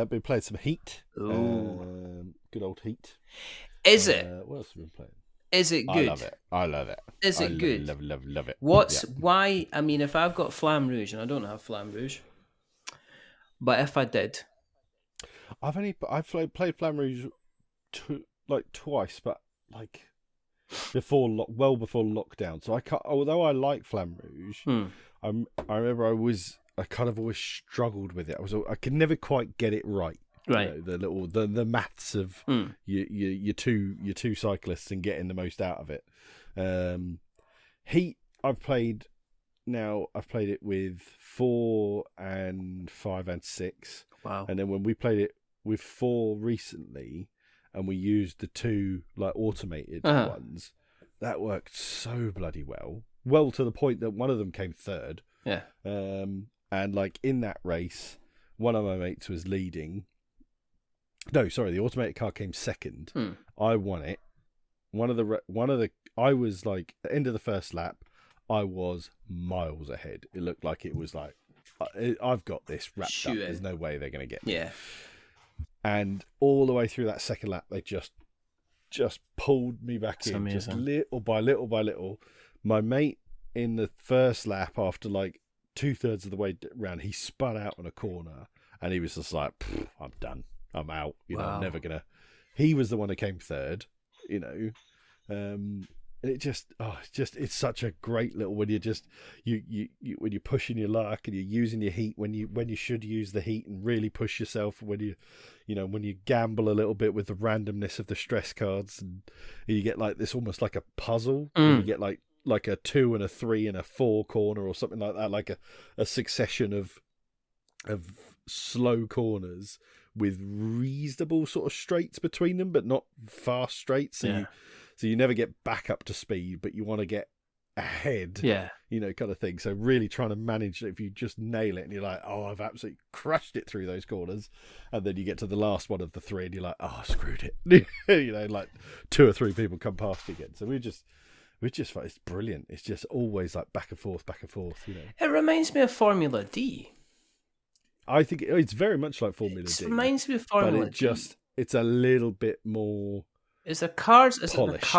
[SPEAKER 3] Been playing some Heat.
[SPEAKER 2] Ooh.
[SPEAKER 3] Good old Heat.
[SPEAKER 2] Is it?
[SPEAKER 3] What else have we been playing?
[SPEAKER 2] Is it good?
[SPEAKER 3] I love it.
[SPEAKER 2] Is it good?
[SPEAKER 3] Love it.
[SPEAKER 2] Why? I mean, if I've got Flamme Rouge, and I don't have Flamme Rouge, but if I did,
[SPEAKER 3] I've played Flamme Rouge twice, but like before lockdown. So I can't. Although I like Flamme Rouge, I remember I kind of always struggled with it. I could never quite get it right.
[SPEAKER 2] Right.
[SPEAKER 3] You know, the maths of your two cyclists and getting the most out of it. Heat I've played it with 4 and 5 and 6.
[SPEAKER 2] Wow.
[SPEAKER 3] And then when we played it with 4 recently, and we used the 2 like automated ones, that worked so bloody well. Well, to the point that one of them came third.
[SPEAKER 2] Yeah.
[SPEAKER 3] And like in that race, one of my mates was leading. No, sorry, the automated car came second. I won it. I was like, at the end of the first lap, I was miles ahead. It looked like it was like, I've got this wrapped up. There's no way they're going to get me.
[SPEAKER 2] Yeah.
[SPEAKER 3] And all the way through that second lap, they just pulled me back in,
[SPEAKER 2] amazing.
[SPEAKER 3] just little by little by little. My mate in the first lap, after like 2/3 of the way round, he spun out on a corner, and he was just like, I'm done. I'm out. You know, I'm never gonna. He was the one who came third. You know, and it's such a great little when you just you when you're pushing your luck and you're using your heat when you should use the heat and really push yourself when you gamble a little bit with the randomness of the stress cards and you get like this almost like a puzzle. You get like a 2 and a 3 and a 4 corner or something like that, like a succession of slow corners with reasonable sort of straights between them, but not fast straights. So you never get back up to speed, but you want to get ahead. Yeah. You know, kind of thing. So really trying to manage it. If you just nail it and you're like, oh, I've absolutely crushed it through those corners. And then you get to the last one of the 3 and you're like, oh, I screwed it. You know, like 2 or 3 people come past you again. So we just it's brilliant. It's just always like back and forth, you know.
[SPEAKER 2] It reminds me of Formula D.
[SPEAKER 3] I think it's very much like Formula D.
[SPEAKER 2] It reminds me of Formula
[SPEAKER 3] D. But it's a little bit more
[SPEAKER 2] Is the cards
[SPEAKER 3] polished.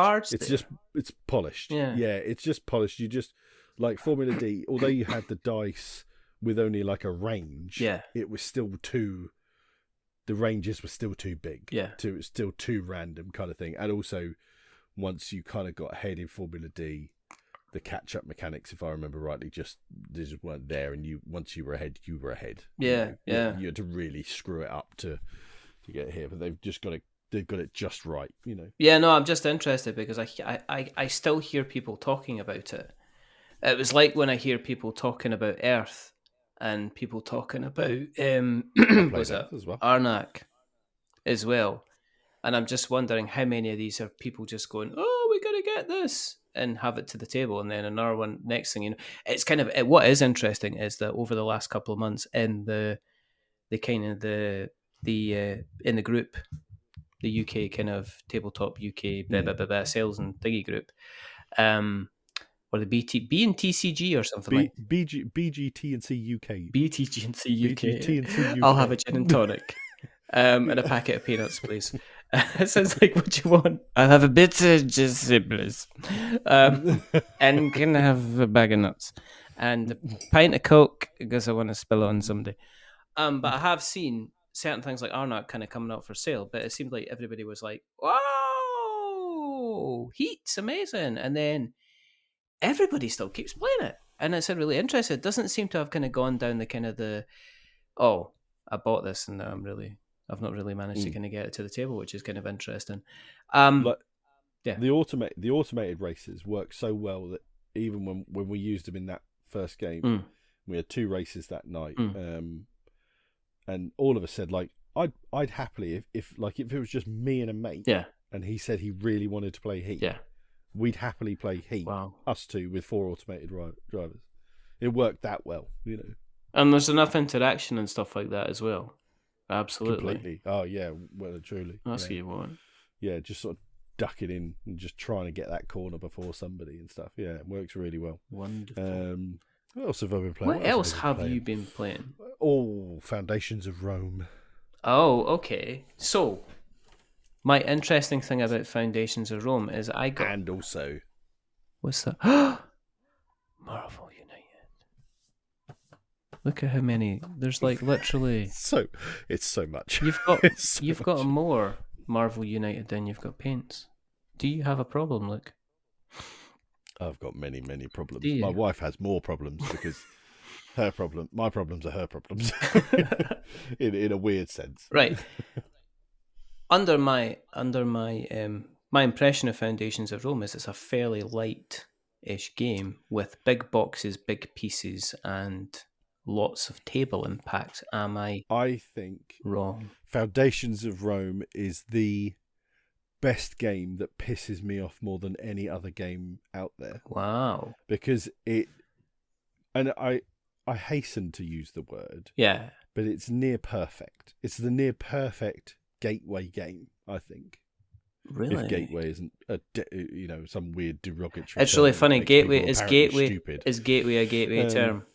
[SPEAKER 3] It's polished. Yeah, it's just polished. You just like Formula D, although you had the dice with only like a range, it was still the ranges were still too big. Yeah. It was still too random kind of thing. And also once you kind of got ahead in Formula D, the catch-up mechanics, if I remember rightly, they just weren't there. And once you were ahead, you were ahead.
[SPEAKER 2] Yeah,
[SPEAKER 3] You had to really screw it up to get here. But they've got it just right, you know.
[SPEAKER 2] Yeah, no, I'm just interested because I still hear people talking about it. It was like when I hear people talking about Earth and people talking about was it as well? Arnak as well. And I'm just wondering how many of these are people just going, oh, we got to get this and have it to the table. And then another one, next thing you know, it's kind of, what is interesting is that over the last couple of months in the in the group, the UK kind of tabletop UK sales and thingy group, or the B and TCG or something like
[SPEAKER 3] BGT&C UK.
[SPEAKER 2] BTG&C UK.
[SPEAKER 3] BGT&C UK.
[SPEAKER 2] I'll have a gin and tonic. And a packet of peanuts, please. It sounds like what you want. I'll have a bit of just please. And can I have a bag of nuts and a pint of Coke because I want to spill it on somebody. But I have seen certain things like Arnak kind of coming up for sale, but it seemed like everybody was like, "Whoa, Heat's amazing," and then everybody still keeps playing it, and it's really interesting. It doesn't seem to have kind of gone down the kind of I bought this and I've not really managed to kind of get it to the table, which is kind of interesting.
[SPEAKER 3] The automated races work so well that even when we used them in that first game, we had 2 races that night, and all of us said like I'd happily if it was just me and a mate, and he said he really wanted to play Heat, we'd happily play Heat, us 2 with 4 automated drivers. It worked that well, you know.
[SPEAKER 2] And there's enough interaction and stuff like that as well. Absolutely.
[SPEAKER 3] Completely. Oh, yeah, well and truly.
[SPEAKER 2] That's what you want.
[SPEAKER 3] Yeah, just sort of ducking in and just trying to get that corner before somebody and stuff. Yeah, it works really well.
[SPEAKER 2] Wonderful.
[SPEAKER 3] What else have I been playing?
[SPEAKER 2] What else have you been playing?
[SPEAKER 3] Oh, Foundations of Rome.
[SPEAKER 2] Oh, okay. So, My interesting thing about Foundations of Rome is I got...
[SPEAKER 3] And also...
[SPEAKER 2] What's that? Marvel United. Look at how many... There's like literally...
[SPEAKER 3] It's so much.
[SPEAKER 2] You've got more Marvel United than you've got paints. Do you have a problem, Luke?
[SPEAKER 3] I've got many, many problems.
[SPEAKER 2] Do you?
[SPEAKER 3] My wife has more problems because my problems are her problems. in a weird sense.
[SPEAKER 2] Right. Under my my impression of Foundations of Rome is it's a fairly light-ish game with big boxes, big pieces, and lots of table impact. Am I
[SPEAKER 3] think
[SPEAKER 2] wrong?
[SPEAKER 3] Foundations of Rome is the best game that pisses me off more than any other game out there.
[SPEAKER 2] Wow.
[SPEAKER 3] Because I hasten to use the word.
[SPEAKER 2] Yeah.
[SPEAKER 3] But it's near perfect. It's the near perfect gateway game, I think.
[SPEAKER 2] Really?
[SPEAKER 3] If gateway isn't some weird derogatory.
[SPEAKER 2] It's really funny. Gateway
[SPEAKER 3] is
[SPEAKER 2] a gateway term?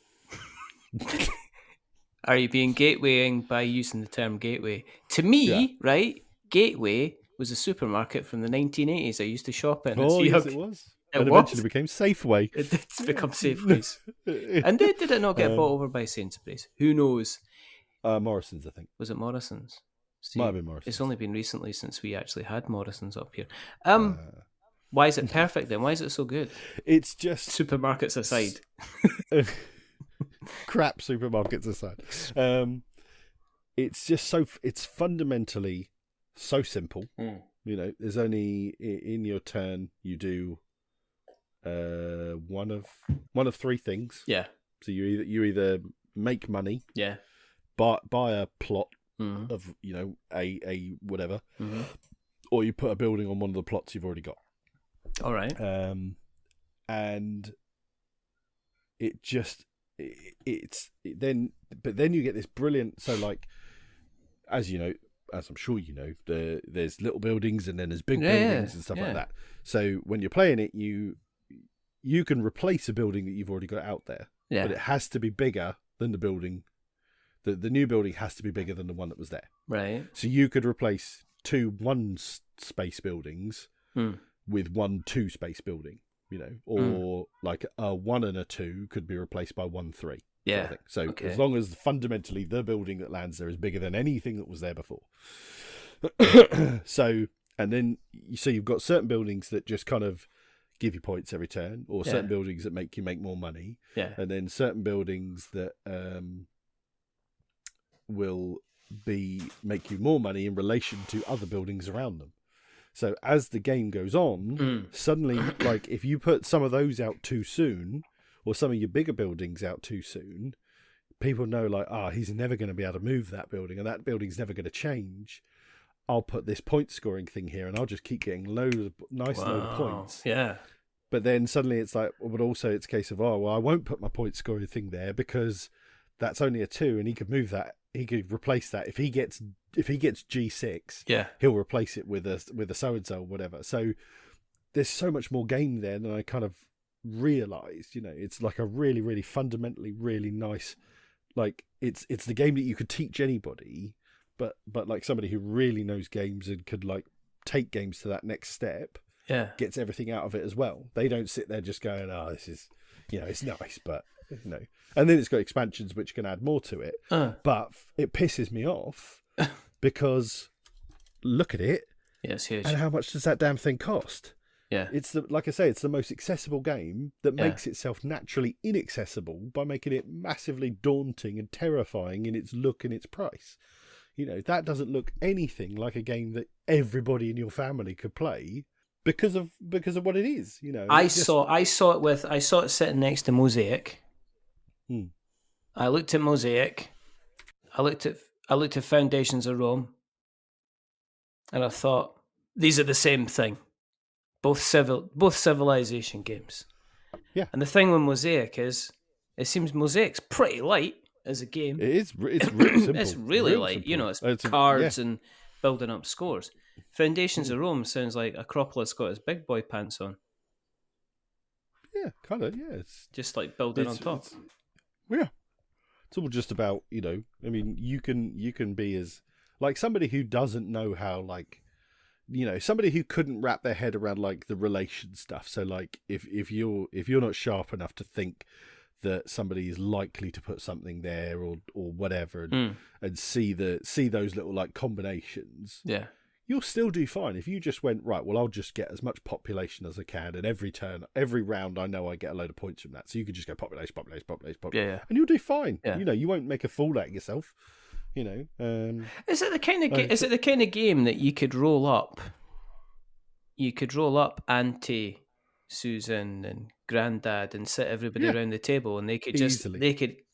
[SPEAKER 2] Are you being gatewaying by using the term gateway? To me, right? Gateway was a supermarket from the 1980s. I used to shop in.
[SPEAKER 3] Oh, yes, it was. And eventually became Safeway.
[SPEAKER 2] It did become Safeways. And did it not get bought over by Sainsbury's? Who knows?
[SPEAKER 3] Morrison's, I think.
[SPEAKER 2] Was it Morrison's? See,
[SPEAKER 3] might have been Morrison's.
[SPEAKER 2] It's only been recently since we actually had Morrison's up here. Why is it perfect then? Why is it so good?
[SPEAKER 3] It's just...
[SPEAKER 2] Supermarkets aside.
[SPEAKER 3] Crap supermarkets aside. It's just it's fundamentally so simple. There's only in your turn you do one of three things.
[SPEAKER 2] Yeah.
[SPEAKER 3] So you either make money.
[SPEAKER 2] Yeah.
[SPEAKER 3] Buy a plot of a whatever, or you put a building on one of the plots you've already got.
[SPEAKER 2] All right.
[SPEAKER 3] And it just then you get this brilliant. So like, as you know, as I'm sure you know, there's little buildings and then there's big buildings and stuff like that. So when you're playing it, you can replace a building that you've already got out there, but it has to be bigger than the building. The new building has to be bigger than the one that was there.
[SPEAKER 2] Right.
[SPEAKER 3] So you could replace 2 1-space buildings with 1 2-space building, or like a 1 and a 2 could be replaced by 1 3.
[SPEAKER 2] Yeah.
[SPEAKER 3] So as long as fundamentally the building that lands there is bigger than anything that was there before. So you've got certain buildings that just kind of give you points every turn, or certain buildings that make you make more money.
[SPEAKER 2] Yeah.
[SPEAKER 3] And then certain buildings that will make you more money in relation to other buildings around them. So as the game goes on, suddenly, like if you put some of those out too soon, or some of your bigger buildings out too soon, people know like, he's never going to be able to move that building, and that building's never going to change. I'll put this point scoring thing here, and I'll just keep getting load of points.
[SPEAKER 2] Yeah.
[SPEAKER 3] But then suddenly it's like, but also it's a case of, I won't put my point scoring thing there because that's only a 2, and he could move that. He could replace that if he gets G6.
[SPEAKER 2] Yeah,
[SPEAKER 3] he'll replace it with a so and so or whatever. So there's so much more game there than I kind of realized. It's like a really, really fundamentally really nice. Like it's the game that you could teach anybody, but like somebody who really knows games and could like take games to that next step.
[SPEAKER 2] Yeah,
[SPEAKER 3] gets everything out of it as well. They don't sit there just going, this is, it's nice, but and then it's got expansions which can add more to it. But it pisses me off because look at it.
[SPEAKER 2] Yeah, it's huge.
[SPEAKER 3] And how much does that damn thing cost?
[SPEAKER 2] Yeah.
[SPEAKER 3] It's like I say, it's the most accessible game that makes itself naturally inaccessible by making it massively daunting and terrifying in its look and its price. That doesn't look anything like a game that everybody in your family could play because of what it is.
[SPEAKER 2] I saw it sitting next to Mosaic. I looked at Mosaic. I looked at Foundations of Rome, and I thought these are the same thing, both civilization games.
[SPEAKER 3] Yeah.
[SPEAKER 2] And the thing with Mosaic is, it seems Mosaic's pretty light as a game.
[SPEAKER 3] It's really simple.
[SPEAKER 2] It's really light.
[SPEAKER 3] Simple.
[SPEAKER 2] It's cards and building up scores. Foundations of Rome sounds like Acropolis got his big boy pants on.
[SPEAKER 3] Yeah, kind of. Yeah, it's
[SPEAKER 2] just like building on top.
[SPEAKER 3] It's all just about, I mean, you can be as like somebody who doesn't know how like somebody who couldn't wrap their head around like the relation stuff. So like if you're not sharp enough to think that somebody is likely to put something there or whatever, and see those little like combinations, you'll still do fine. If you just went, right, well, I'll just get as much population as I can, and every round I know I get a load of points from that, so you could just go population, and you'll do fine. You won't make a fool out of yourself.
[SPEAKER 2] Is it the kind of game that you could roll up? You could roll up Auntie Susan and Grandad and sit everybody around the table, and they could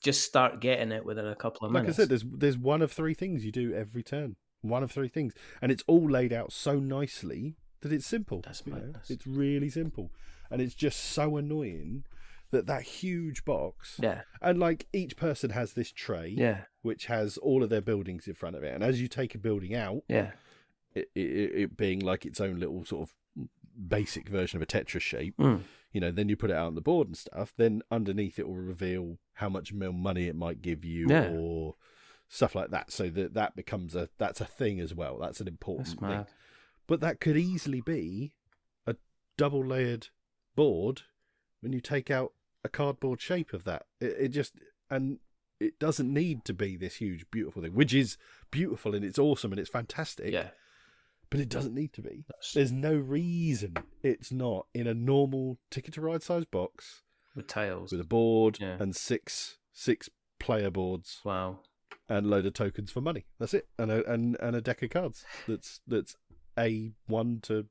[SPEAKER 2] just start getting it within a couple of minutes.
[SPEAKER 3] Like I said, there's one of three things you do every turn. One of three things, and it's all laid out so nicely that it's simple.
[SPEAKER 2] That's madness.
[SPEAKER 3] It's really simple, and it's just so annoying that huge box. And like each person has this tray. Which has all of their buildings in front of it, and as you take a building out. It being like its own little sort of basic version of a Tetris shape, then you put it out on the board and stuff. Then underneath it will reveal how much more money it might give you, or stuff like that. So that becomes that's a thing as well. That's an important thing. But that could easily be a double layered board when you take out a cardboard shape of that. It doesn't need to be this huge, beautiful thing, which is beautiful and it's awesome and it's fantastic. But it doesn't need to be. There's no reason it's not in a normal Ticket to Ride size box
[SPEAKER 2] with tiles, with
[SPEAKER 3] a board and six player boards.
[SPEAKER 2] Wow,
[SPEAKER 3] and a load of tokens for money. That's it, and a deck of cards. That's A1 to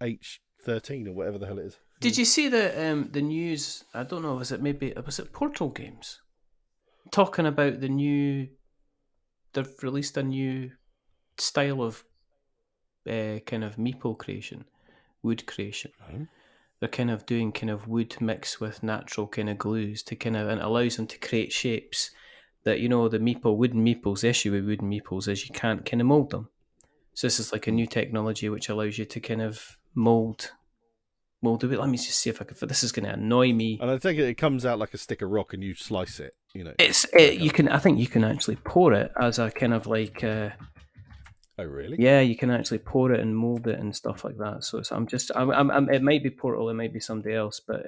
[SPEAKER 3] H13 or whatever the hell it is.
[SPEAKER 2] Did you see the news? I don't know. Was it Portal Games talking about they've released a new style of kind of meeple creation, wood creation. They're kind of doing kind of wood mixed with natural kind of glues and it allows them to create shapes that, the wooden meeples. The issue with wooden meeples is you can't kind of mold them. So this is like a new technology which allows you to kind of mold a bit. Let me just see if I can. This is going to annoy me.
[SPEAKER 3] And I think it comes out like a stick of rock, and you slice it.
[SPEAKER 2] I think you can actually pour it as a kind of like.
[SPEAKER 3] Oh really?
[SPEAKER 2] Yeah, you can actually pour it and mold it and stuff like that. So I'm it might be Portal, it might be somebody else, but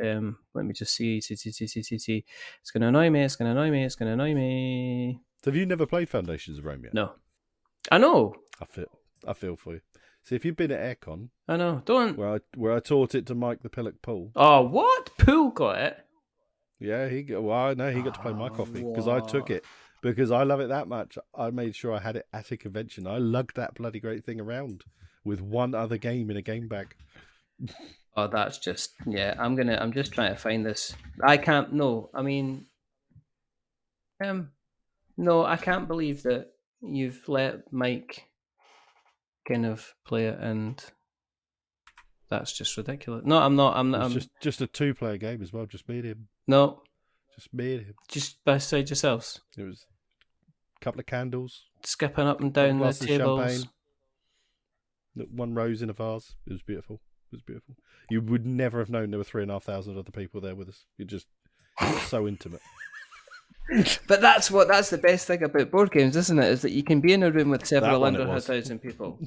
[SPEAKER 2] let me just see. It's going to annoy me. It's going to annoy me.
[SPEAKER 3] So have you never played Foundations of Rome yet?
[SPEAKER 2] No, I know.
[SPEAKER 3] I feel for you. See, if you've been at Aircon,
[SPEAKER 2] I know. Don't
[SPEAKER 3] where I taught it to Mike the Pillock Poole.
[SPEAKER 2] Oh, what? Poole got it?
[SPEAKER 3] Yeah, he got to play my copy because I took it. Because I love it that much, I made sure I had it at a convention. I lugged that bloody great thing around with one other game in a game bag.
[SPEAKER 2] Oh, that's just I'm just trying to find this. I can't. No, I mean, no, I can't believe that you've let Mike kind of play it, and that's just ridiculous. No, I'm not.
[SPEAKER 3] It's just a 2-player game as well. Just me and him.
[SPEAKER 2] No.
[SPEAKER 3] Just me and him.
[SPEAKER 2] Just beside yourselves.
[SPEAKER 3] It was a couple of candles.
[SPEAKER 2] Skipping up and down the tables.
[SPEAKER 3] One rose in a vase. It was beautiful. You would never have known there were 3,500 other people there with us. It was so intimate.
[SPEAKER 2] But that's the best thing about board games, isn't it? Is that you can be in a room with several 100,000 people.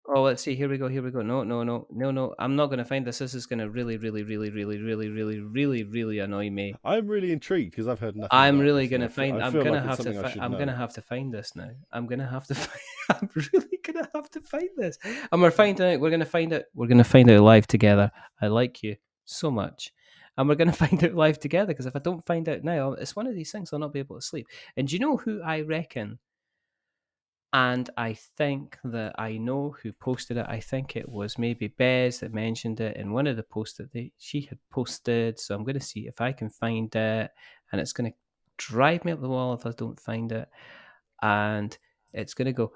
[SPEAKER 2] Oh, let's see. Here we go. No. I'm not going to find this. This is going to really, really, really, really, really, really, really, really annoy me.
[SPEAKER 3] I'm really intrigued because I've heard nothing.
[SPEAKER 2] I'm really going to find. I'm going to have to. I'm going to have to find this now. I'm really going to have to find this. And we're finding out. We're going to find out. We're going to find out live together. I like you so much. And we're going to find out live together because if I don't find out now, it's one of these things I'll not be able to sleep. And do you know who I reckon? And I think that I know who posted it. I think it was maybe Bez that mentioned it in one of the posts that she had posted. So I'm going to see if I can find it. And it's going to drive me up the wall if I don't find it. And it's going to go,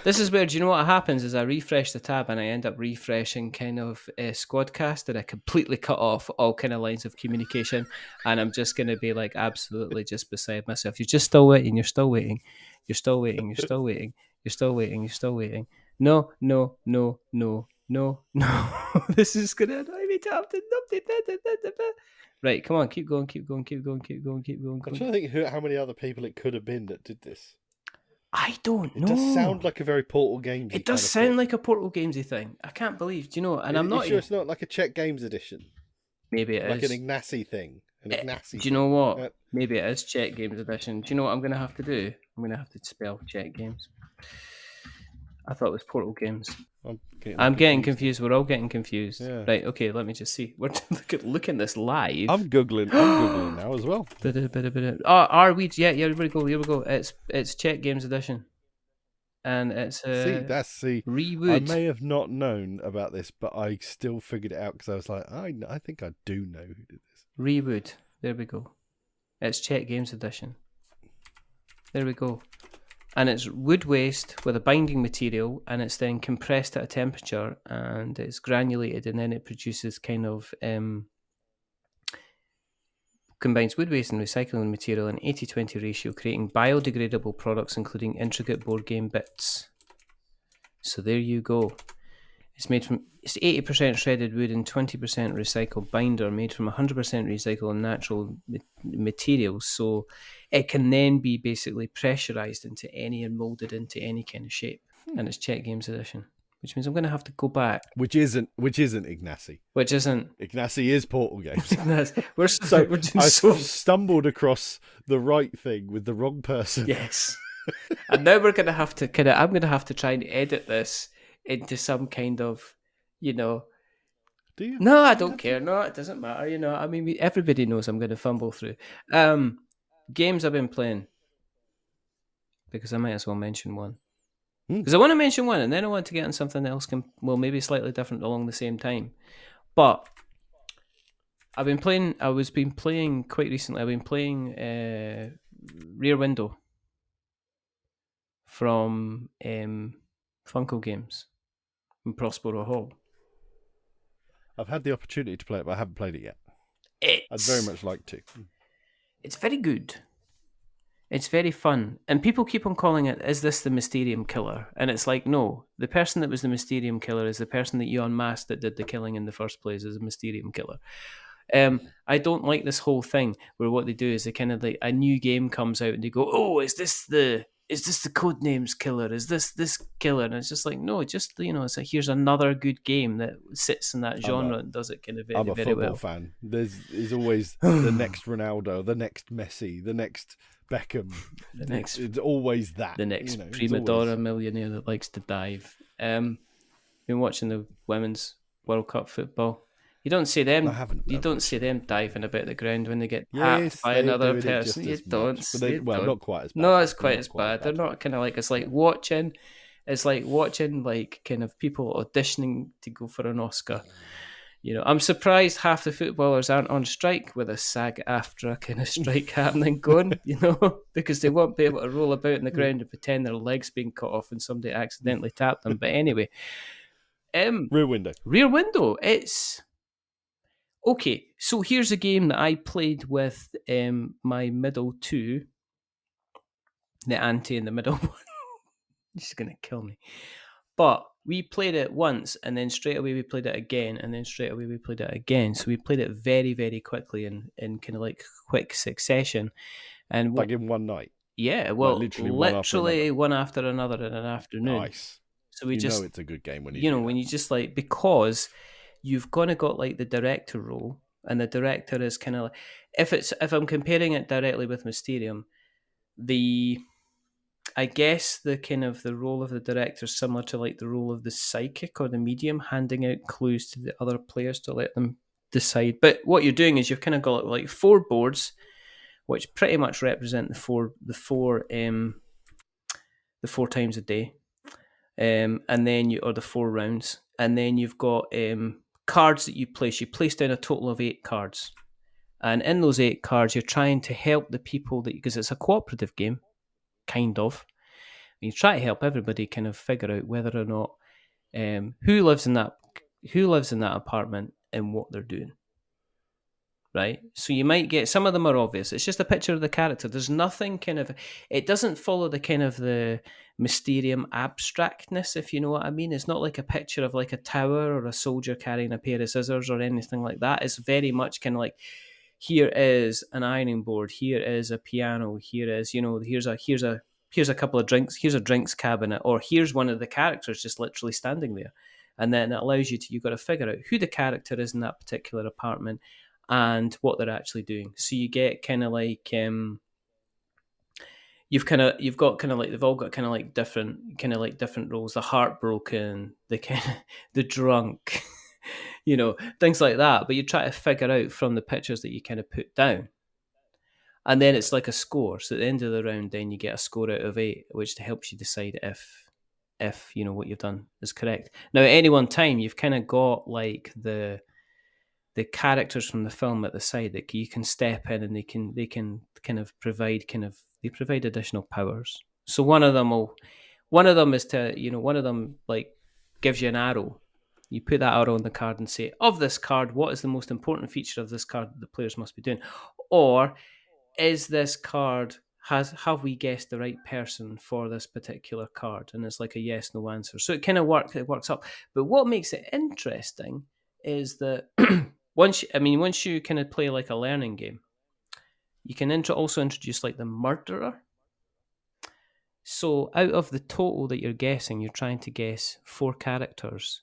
[SPEAKER 2] This is where, do you know what happens is I refresh the tab and I end up refreshing kind of Squadcast and I completely cut off all kind of lines of communication and I'm just going to be like absolutely just beside myself. You're just still waiting, you're still waiting, you're still waiting, you're still waiting, you're still waiting, you're still waiting. No. This is going to annoy me to have to... Right, come on, keep going.
[SPEAKER 3] I'm trying to think how many other people it could have been that did this.
[SPEAKER 2] I don't know.
[SPEAKER 3] It does sound like a very Portal Games.
[SPEAKER 2] It does sound like a Portal Gamesy thing. I can't believe. Do you know? And I'm not
[SPEAKER 3] sure it's not like a Czech Games edition.
[SPEAKER 2] Maybe it
[SPEAKER 3] like
[SPEAKER 2] is.
[SPEAKER 3] an Ignacy thing. An Ignacy.
[SPEAKER 2] Do you know what? Maybe it is Czech Games edition. Do you know what I'm going to have to do? I'm going to have to spell Czech Games. I thought it was Portal Games. I'm getting confused. We're all getting confused. Yeah. Right, okay, let me just see. We're looking at this live.
[SPEAKER 3] I'm Googling now as well.
[SPEAKER 2] Oh, are we? Yeah, here we go. It's Czech Games edition. And it's Rewood.
[SPEAKER 3] I may have not known about this, but I still figured it out because I was like, I think I do know who did this.
[SPEAKER 2] Rewood. There we go. It's Czech Games edition. There we go. And it's wood waste with a binding material, and it's then compressed at a temperature, and it's granulated, and then it produces kind of combines wood waste and recycling material in 80-20 ratio, creating biodegradable products, including intricate board game bits. So there you go. It's 80% shredded wood and 20% recycled binder, made from 100% recycled and natural materials. So it can then be basically pressurized into any and molded into any kind of shape. And it's Czech Games edition, which means I'm going to have to go back.
[SPEAKER 3] Which isn't Ignacy.
[SPEAKER 2] Which isn't.
[SPEAKER 3] Ignacy is Portal Games.
[SPEAKER 2] We're
[SPEAKER 3] stumbled across the right thing with the wrong person.
[SPEAKER 2] Yes. And now we're going to have to I'm going to have to try and edit this into some kind of,
[SPEAKER 3] Do you?
[SPEAKER 2] No, I don't care. No, it doesn't matter. I mean, everybody knows I'm going to fumble through. Games I've been playing, because I might as well mention one. Because I want to mention one, and then I want to get on something else, maybe slightly different along the same time. But I was playing quite recently. I've been playing Rear Window from Funko Games in Prospero Hall.
[SPEAKER 3] I've had the opportunity to play it, but I haven't played it yet. I'd very much like to.
[SPEAKER 2] It's very good. It's very fun. And people keep on calling it, is this the Mysterium Killer? And it's like, no, the person that was the Mysterium Killer is the person that you unmasked that did the killing in the first place is a Mysterium Killer. I don't like this whole thing where what they do is they kind of like a new game comes out and they go, oh, is this the Codenames Killer? Is this killer? And it's just like, no, just, it's like, here's another good game that sits in that genre and does it kind of very, very well.
[SPEAKER 3] I'm a football fan. There's always the next Ronaldo, the next Messi, the next Beckham. It's always that.
[SPEAKER 2] The next prima donna millionaire that likes to dive. Been watching the women's World Cup football. You don't see them. You don't see them diving about the ground when they get tapped by another person. You don't.
[SPEAKER 3] Not quite as bad.
[SPEAKER 2] No, it's quite as bad. They're not kind of like it's like watching like kind of people auditioning to go for an Oscar. I'm surprised half the footballers aren't on strike with a SAG-AFTRA kind of strike happening going, because they won't be able to roll about in the ground and pretend their legs being cut off and somebody accidentally tapped them. But anyway,
[SPEAKER 3] Rear
[SPEAKER 2] Window. It's okay. So here's a game that I played with my middle two, the auntie in the middle one. She's gonna kill me. But we played it once, and then straight away we played it again, and then straight away we played it again. So we played it very, very quickly in kind of like quick succession. And
[SPEAKER 3] like in one night?
[SPEAKER 2] Yeah, well, literally one after another in an afternoon.
[SPEAKER 3] Nice.
[SPEAKER 2] So we
[SPEAKER 3] know it's a good game when you
[SPEAKER 2] just like, because you've kind of got like the director role, and the director is kind of like, if I'm comparing it directly with Mysterium, I guess the kind of the role of the director is similar to like the role of the psychic or the medium, handing out clues to the other players to let them decide. But what you're doing is you've kind of got like 4 boards, which pretty much represent the four times a day, and then the 4 rounds, and then you've got cards that you place. You place down a total of 8 cards, and in those 8 cards, you're trying to help the people because it's a cooperative game. Kind of. You try to help everybody kind of figure out whether or not who lives in that apartment and what they're doing. Right? So you might get, some of them are obvious. It's just a picture of the character. There's nothing kind of, it doesn't follow the kind of the Mysterium abstractness, if you know what I mean. It's not like a picture of like a tower or a soldier carrying a pair of scissors or anything like that. It's very much kind of like, here is an ironing board, here is a piano, here is, here's a here's a couple of drinks, here's a drinks cabinet, or here's one of the characters just literally standing there. And then it allows you've got to figure out who the character is in that particular apartment and what they're actually doing. So you get kind of like you've got kind of like they've all got kind of like different roles. The heartbroken, the kind of the drunk, things like that. But you try to figure out from the pictures that you kind of put down. And then it's like a score. So at the end of the round, then you get a score out of 8, which helps you decide if what you've done is correct. Now, at any one time, you've kind of got like the characters from the film at the side that you can step in, and they can kind of provide additional powers. So one of them is to one of them like gives you an arrow. You put that arrow on the card and say, of this card, what is the most important feature of this card that the players must be doing? Or is this card, have we guessed the right person for this particular card? And it's like a yes, no answer. So it kind of works up. But what makes it interesting is that once you kind of play like a learning game, you can also introduce like the murderer. So out of the total that you're guessing, you're trying to guess 4 characters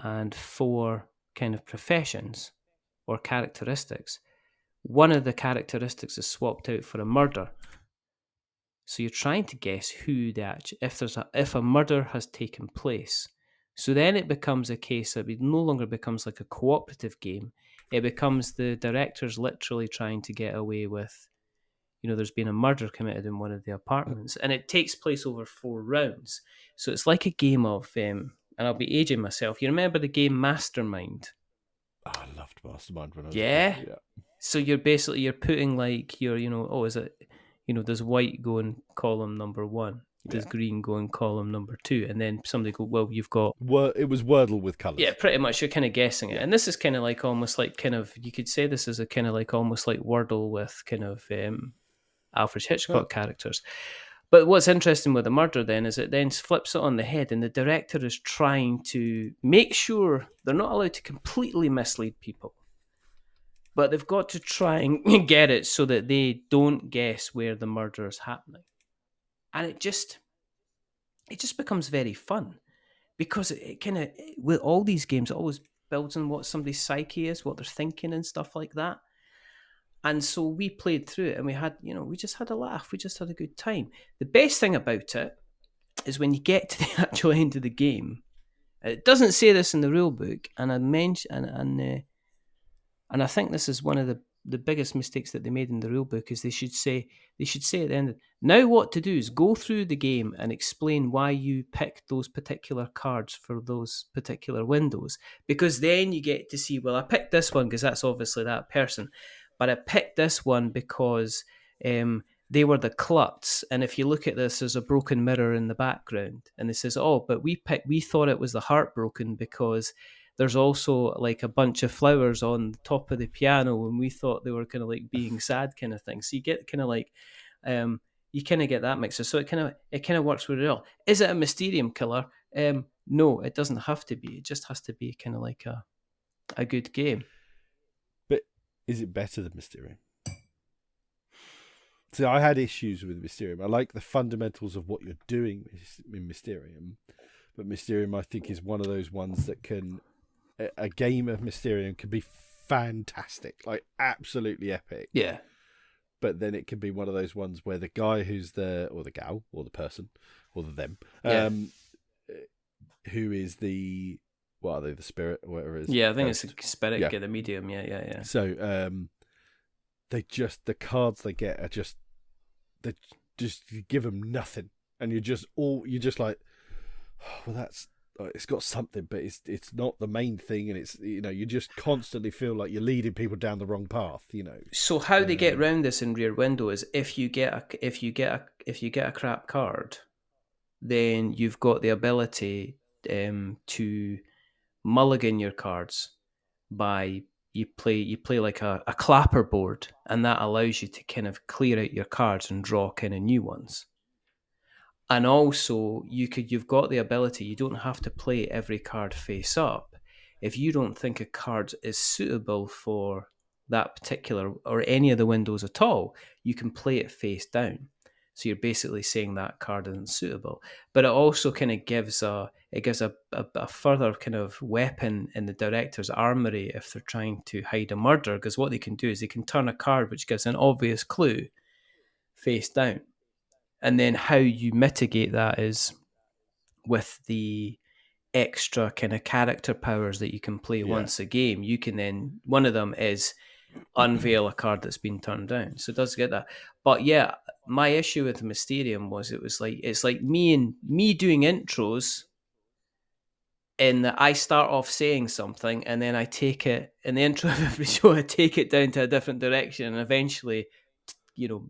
[SPEAKER 2] and 4 kind of professions or characteristics. One of the characteristics is swapped out for a murder. So you're trying to guess who if a murder has taken place. So then it becomes a case of it no longer becomes like a cooperative game. It becomes the directors literally trying to get away with, there's been a murder committed in one of the apartments, and it takes place over 4 rounds. So it's like a game of, and I'll be aging myself. You remember the game Mastermind?
[SPEAKER 3] Oh, I loved Mastermind when I was
[SPEAKER 2] a
[SPEAKER 3] kid. Yeah.
[SPEAKER 2] So you're putting like your, is it, does white go in column number 1? Does green go in column number 2? And then somebody go, well, you've got...
[SPEAKER 3] It was Wordle with colours.
[SPEAKER 2] Yeah, pretty much. You're kind of guessing it. And this is kind of like almost like you could say this is a kind of like almost like Wordle with kind of Alfred Hitchcock characters. But what's interesting with the murder then is it then flips it on the head, and the director is trying to make sure they're not allowed to completely mislead people. But they've got to try and get it so that they don't guess where the murder is happening. And it just becomes very fun, because it kind of, with all these games, it always builds on what somebody's psyche is, what they're thinking and stuff like that. And so we played through it, and we just had a laugh. We just had a good time. The best thing about it is when you get to the actual end of the game, it doesn't say this in the rule book, and I mentioned, and I think this is one of the biggest mistakes that they made in the rule book, is they should say at the end, now what to do is go through the game and explain why you picked those particular cards for those particular windows, because then you get to see, well, I picked this one because that's obviously that person, but I picked this one because they were the Klutz, and if you look at this, there's a broken mirror in the background, and it says, oh, but we thought it was the Heartbroken because there's also like a bunch of flowers on the top of the piano, and we thought they were kind of like being sad kind of thing. So you get kind of like, you kind of get that mixer. So it kind of works really well. Is it a Mysterium killer? No, it doesn't have to be. It just has to be kind of like a good game.
[SPEAKER 3] But is it better than Mysterium? So I had issues with Mysterium. I like the fundamentals of what you're doing in Mysterium, but Mysterium I think is one of those ones that can... A game of Mysterium can be fantastic, like absolutely epic.
[SPEAKER 2] Yeah.
[SPEAKER 3] But then it can be one of those ones where the guy or the gal, or the person, or the them, who is the, what are they, the spirit, or whatever it is?
[SPEAKER 2] Yeah, I think it's a spirit, yeah. The medium, yeah.
[SPEAKER 3] So, the cards they get are just, you give them nothing, and you're just like, oh, well, that's, it's got something, but it's not the main thing, and it's, you just constantly feel like you're leading people down the wrong path, So
[SPEAKER 2] how they get around this in Rear Window is if you get a crap card, then you've got the ability to mulligan your cards by you play like a clapper board, and that allows you to kind of clear out your cards and draw kind of new ones. And also, you've got the ability, you don't have to play every card face up. If you don't think a card is suitable for that particular, or any of the windows at all, you can play it face down. So you're basically saying that card isn't suitable. But it also kind of gives a further kind of weapon in the director's armory if they're trying to hide a murder, because what they can do is they can turn a card which gives an obvious clue face down. And then how you mitigate that is with the extra kind of character powers that you can play once a game. You can then, one of them is unveil a card that's been turned down. So it does get that. But yeah, my issue with Mysterium was it's like me doing intros in that I start off saying something and then I take it in the intro of every show, I take it down to a different direction and eventually,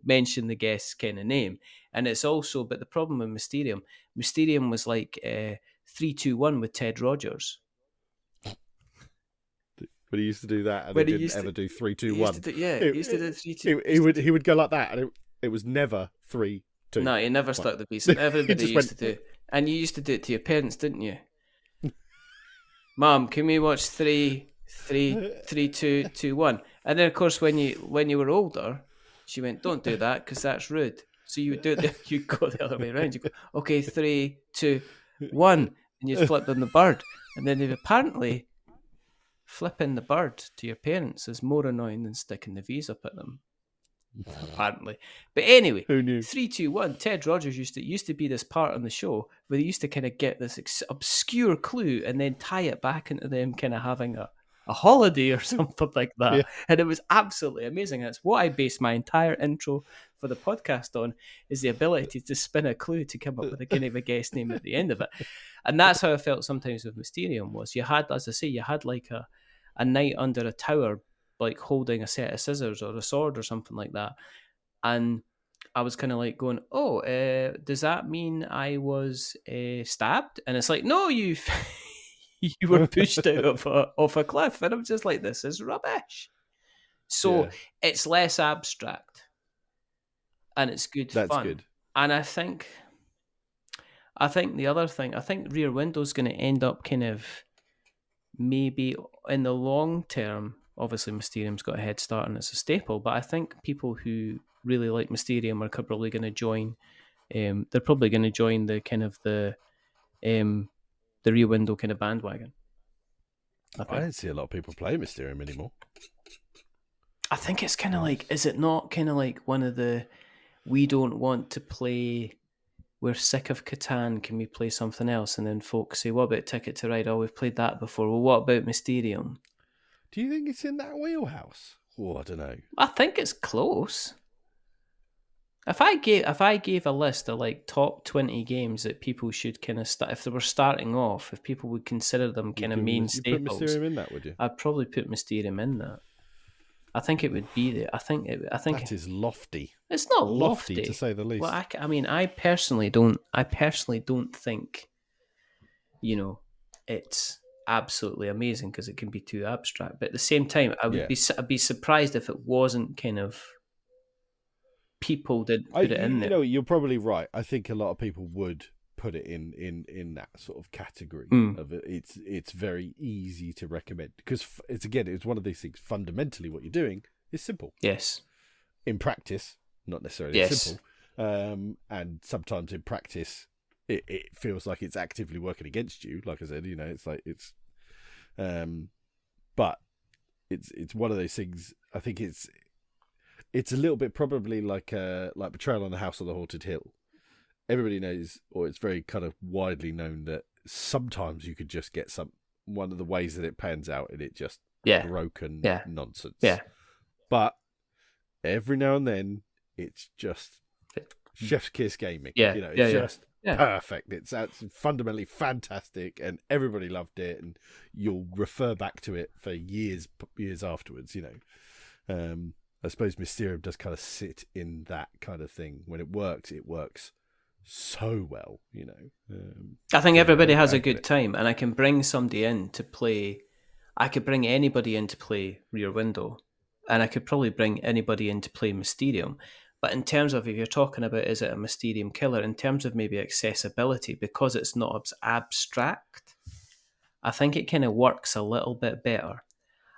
[SPEAKER 2] mention the guest's kind of name. And it's also, but the problem with Mysterium was like 3-2-1 with Ted Rogers.
[SPEAKER 3] But he used to do that, and he didn't ever do 3-2-1.
[SPEAKER 2] He used to do 3-2.
[SPEAKER 3] He would go like that, and it was never 3-2.
[SPEAKER 2] No, he never stuck the piece. Everybody used to do, and you used to do it to your parents, didn't you? Mom, can we watch 3-2-2-1? And then, of course, when you were older, she went, "Don't do that because that's rude." So you would do it. You go the other way around. You go, "Okay, 3-2-1," and you'd flip them the bird, and then they'd apparently. Flipping the bird to your parents is more annoying than sticking the V's up at them. Apparently. But anyway,
[SPEAKER 3] who knew?
[SPEAKER 2] 3-2-1, Ted Rogers used to be this part on the show where they used to kind of get this obscure clue and then tie it back into them kind of having a holiday or something like that. Yeah. And it was absolutely amazing. That's what I based my entire intro for the podcast on, is the ability to spin a clue to come up with a kind of a guest name at the end of it. And that's how I felt sometimes with Mysterium was you had, as I say, you had like a knight under a tower, like holding a set of scissors or a sword or something like that. And I was kind of like going, does that mean I was stabbed? And it's like, no, you were pushed out of a cliff. And I'm just like, this is rubbish. So it's less abstract. And it's good fun. That's good. And I think the other thing, I think Rear Window's going to end up kind of maybe in the long term, obviously Mysterium's got a head start and it's a staple, but I think people who really like Mysterium are probably going to join, they're probably going to join the kind of the Rear Window kind of bandwagon.
[SPEAKER 3] I don't see a lot of people play Mysterium anymore.
[SPEAKER 2] I think it's kind of like, is it not kind of like one of the, we don't want to play, we're sick of Catan, can we play something else? And then folks say, what about Ticket to Ride? Oh, we've played that before. Well, what about Mysterium?
[SPEAKER 3] Do you think it's in that wheelhouse? Oh, I don't know.
[SPEAKER 2] I think it's close. If I gave a list of like top 20 games that people should kind of start, if they were starting off, if people would consider them kind of main staples.
[SPEAKER 3] You'd put Mysterium in that, would you?
[SPEAKER 2] I'd probably put Mysterium in that. I think it would be there. I think
[SPEAKER 3] that is lofty.
[SPEAKER 2] It's not lofty
[SPEAKER 3] to say the least.
[SPEAKER 2] Well, I personally don't think, it's absolutely amazing because it can be too abstract. But at the same time, I'd be surprised if it wasn't kind of people did put it in there.
[SPEAKER 3] You're probably right. I think a lot of people would put it in that sort of category of it. It's very easy to recommend because it's one of these things. Fundamentally, what you're doing is simple.
[SPEAKER 2] Yes.
[SPEAKER 3] In practice, not necessarily simple. And sometimes in practice, it feels like it's actively working against you. Like I said, it's like it's, but it's one of those things. I think it's a little bit probably like Betrayal on the House of the Haunted Hill. Everybody knows, or it's very kind of widely known that sometimes you could just get one of the ways that it pans out and it just broken nonsense. Yeah. But every now and then it's just chef's kiss gaming. Yeah. It's just perfect. It's fundamentally fantastic and everybody loved it and you'll refer back to it for years afterwards, I suppose Mysterium does kind of sit in that kind of thing. When it works so well,
[SPEAKER 2] I think everybody has a good time, and I can bring somebody in to play. I could bring anybody in to play Rear Window, and I could probably bring anybody in to play Mysterium. But in terms of, if you're talking about, is it a Mysterium killer, in terms of maybe accessibility, because it's not abstract, I think it kind of works a little bit better.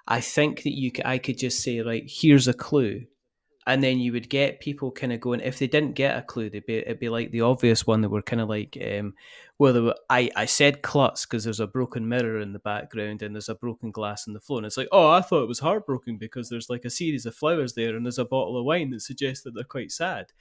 [SPEAKER 2] I think that I could just say, right, here's a clue, And then you would get people kind of going, if they didn't get a clue, it'd be like the obvious one that were kind of like, I said klutz because there's a broken mirror in the background and there's a broken glass on the floor. And it's like, oh, I thought it was heartbroken because there's like a series of flowers there and there's a bottle of wine that suggests that they're quite sad.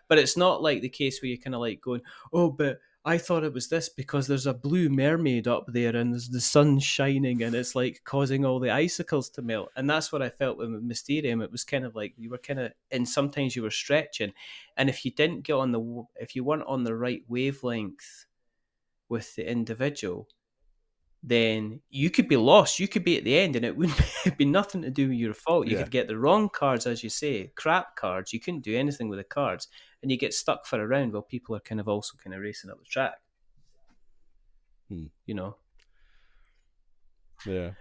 [SPEAKER 2] But it's not like the case where you're kind of like going, oh, but I thought it was this because there's a blue mermaid up there and there's the sun shining and it's like causing all the icicles to melt. And that's what I felt with Mysterium. It was kind of like you were kind of, and sometimes you were stretching. And if you didn't get if you weren't on the right wavelength with the individual, then you could be lost. You could be at the end and it wouldn't be nothing to do with your fault. You could get the wrong cards, as you say, crap cards. You couldn't do anything with the cards and you get stuck for a round while people are kind of also kind of racing up the track. You know?
[SPEAKER 3] Yeah.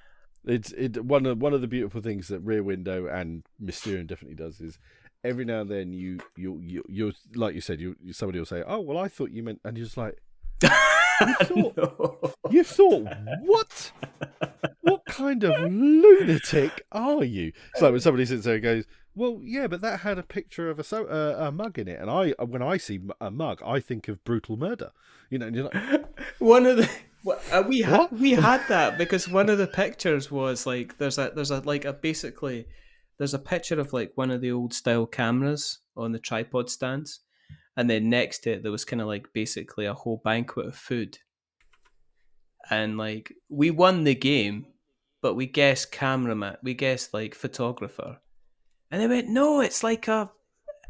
[SPEAKER 3] It's one of the beautiful things that Rear Window and Mysterium definitely does is every now and then you like you said, somebody will say, oh, well, I thought you meant, and you're just like, You thought, what? What kind of lunatic are you? It's like when somebody sits there and goes, well, yeah, but that had a picture of a mug in it. And when I see a mug, I think of brutal murder. You know, and you're like...
[SPEAKER 2] One of the... we had that because one of the pictures was like, there's a picture of like one of the old style cameras on the tripod stands. And then next to it, there was kind of like basically a whole banquet of food. And like, we won the game, but we guessed cameraman, we guessed like photographer. And they went, no, it's like a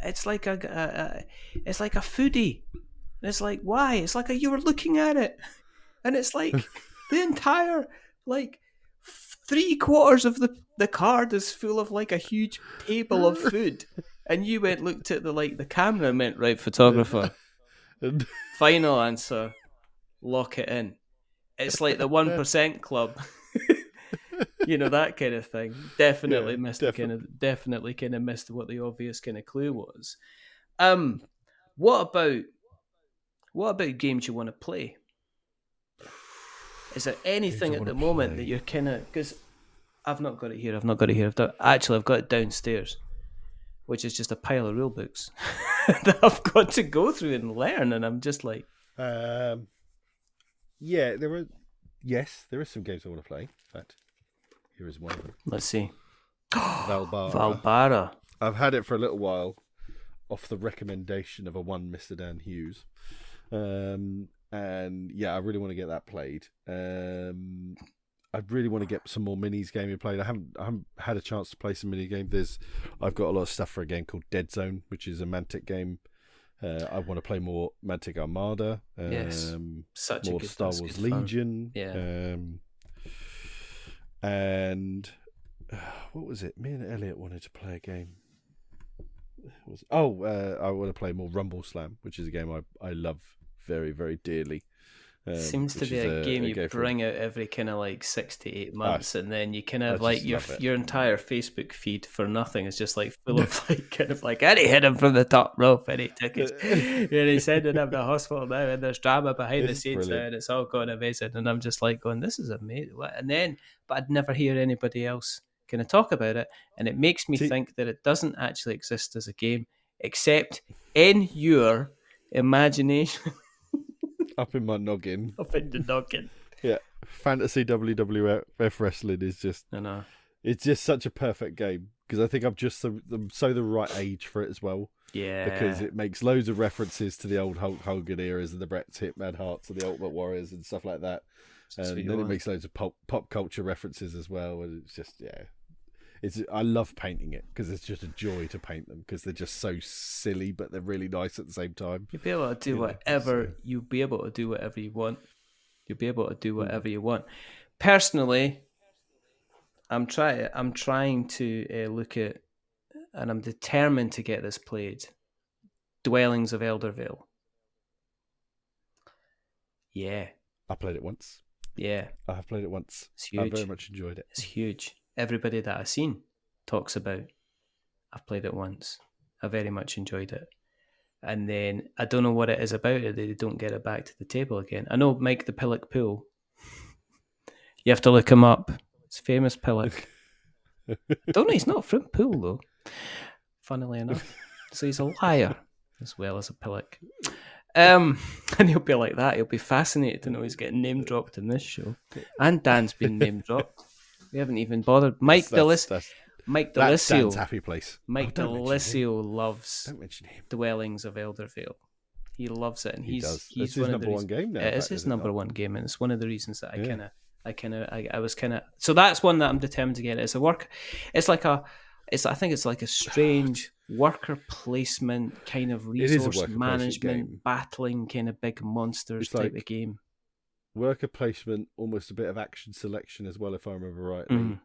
[SPEAKER 2] foodie. And it's like, why? It's like you were looking at it. And it's like the entire, like 3/4 of the card is full of like a huge table of food. And you looked at the camera and went, right, photographer. Final answer, lock it in. It's like the 1% club. You know, that kind of thing. Definitely missed what the obvious kind of clue was. What about games you want to play? Is there anything at the moment that you're kind of, because I've not got it here. I've got it downstairs, which is just a pile of rule books that I've got to go through and learn, and I'm just like...
[SPEAKER 3] there are some games I want to play. In fact, here is one of them.
[SPEAKER 2] Let's see.
[SPEAKER 3] Valbara. I've had it for a little while, off the recommendation of one Mr. Dan Hughes. And yeah, I really want to get that played. I really want to get some more minis gaming played. I haven't had a chance to play some mini games. I've got a lot of stuff for a game called Dead Zone, which is a Mantic game. I want to play more Mantic Armada.
[SPEAKER 2] Yes,
[SPEAKER 3] more Star Wars Legion.
[SPEAKER 2] Yeah.
[SPEAKER 3] And what was it? Me and Elliot wanted to play a game. I want to play more Rumble Slam, which is a game I love very, very dearly.
[SPEAKER 2] Seems to be a game you bring out every kind of like 6 to 8 months, and then you kind of like your entire Facebook feed for nothing is just like full of like kind of like, and he hit him from the top rope and he took his and he's sending him to hospital now, and there's drama behind the scenes now, and it's all gone amazing, and I'm just like going, this is amazing. But I'd never hear anybody else kind of talk about it, and it makes me think that it doesn't actually exist as a game, except in your imagination.
[SPEAKER 3] Up in my noggin.
[SPEAKER 2] Up in the noggin.
[SPEAKER 3] Yeah. Fantasy WWF wrestling is just...
[SPEAKER 2] I know.
[SPEAKER 3] It's just such a perfect game, because I think I'm just the right age for it as well.
[SPEAKER 2] Yeah.
[SPEAKER 3] Because it makes loads of references to the old Hulk Hogan eras and the Bret Hitman Harts and the Ultimate Warriors and stuff like that. And then it makes loads of pop culture references as well. And it's just, I love painting it, because it's just a joy to paint them, because they're just so silly, but they're really nice at the same time.
[SPEAKER 2] You'll be able to do whatever you want. You'll be able to do whatever you want. Personally, I'm trying to look at, and I'm determined to get this played, Dwellings of Eldervale. Yeah.
[SPEAKER 3] I played it once.
[SPEAKER 2] Yeah.
[SPEAKER 3] I have played it once.
[SPEAKER 2] It's huge.
[SPEAKER 3] I very much enjoyed it.
[SPEAKER 2] It's huge. Everybody that I've seen talks about, I've played it once. I very much enjoyed it. And then I don't know what it is about it. They don't get it back to the table again. I know Mike the Pillock Pool. You have to look him up. It's famous Pillock. Don't know, he's not from Poole though. funnily enough. So he's a liar as well as a pillock. And he'll be like that. He'll be fascinated to know he's getting name dropped in this show. And Dan's been name dropped. We haven't even bothered. Mike Delisio.
[SPEAKER 3] That's Dan's happy place.
[SPEAKER 2] Mike Delisio loves Dwellings of Eldervale. He loves it, and he's
[SPEAKER 3] it's his number one game now.
[SPEAKER 2] It is his number one game, and it's one of the reasons that I was kind of. So that's one that I'm determined to get. It's a work. I think it's like a strange worker placement kind of resource management, battling kind of big monsters type of game.
[SPEAKER 3] Worker placement, almost a bit of action selection as well, if I remember rightly. Mm.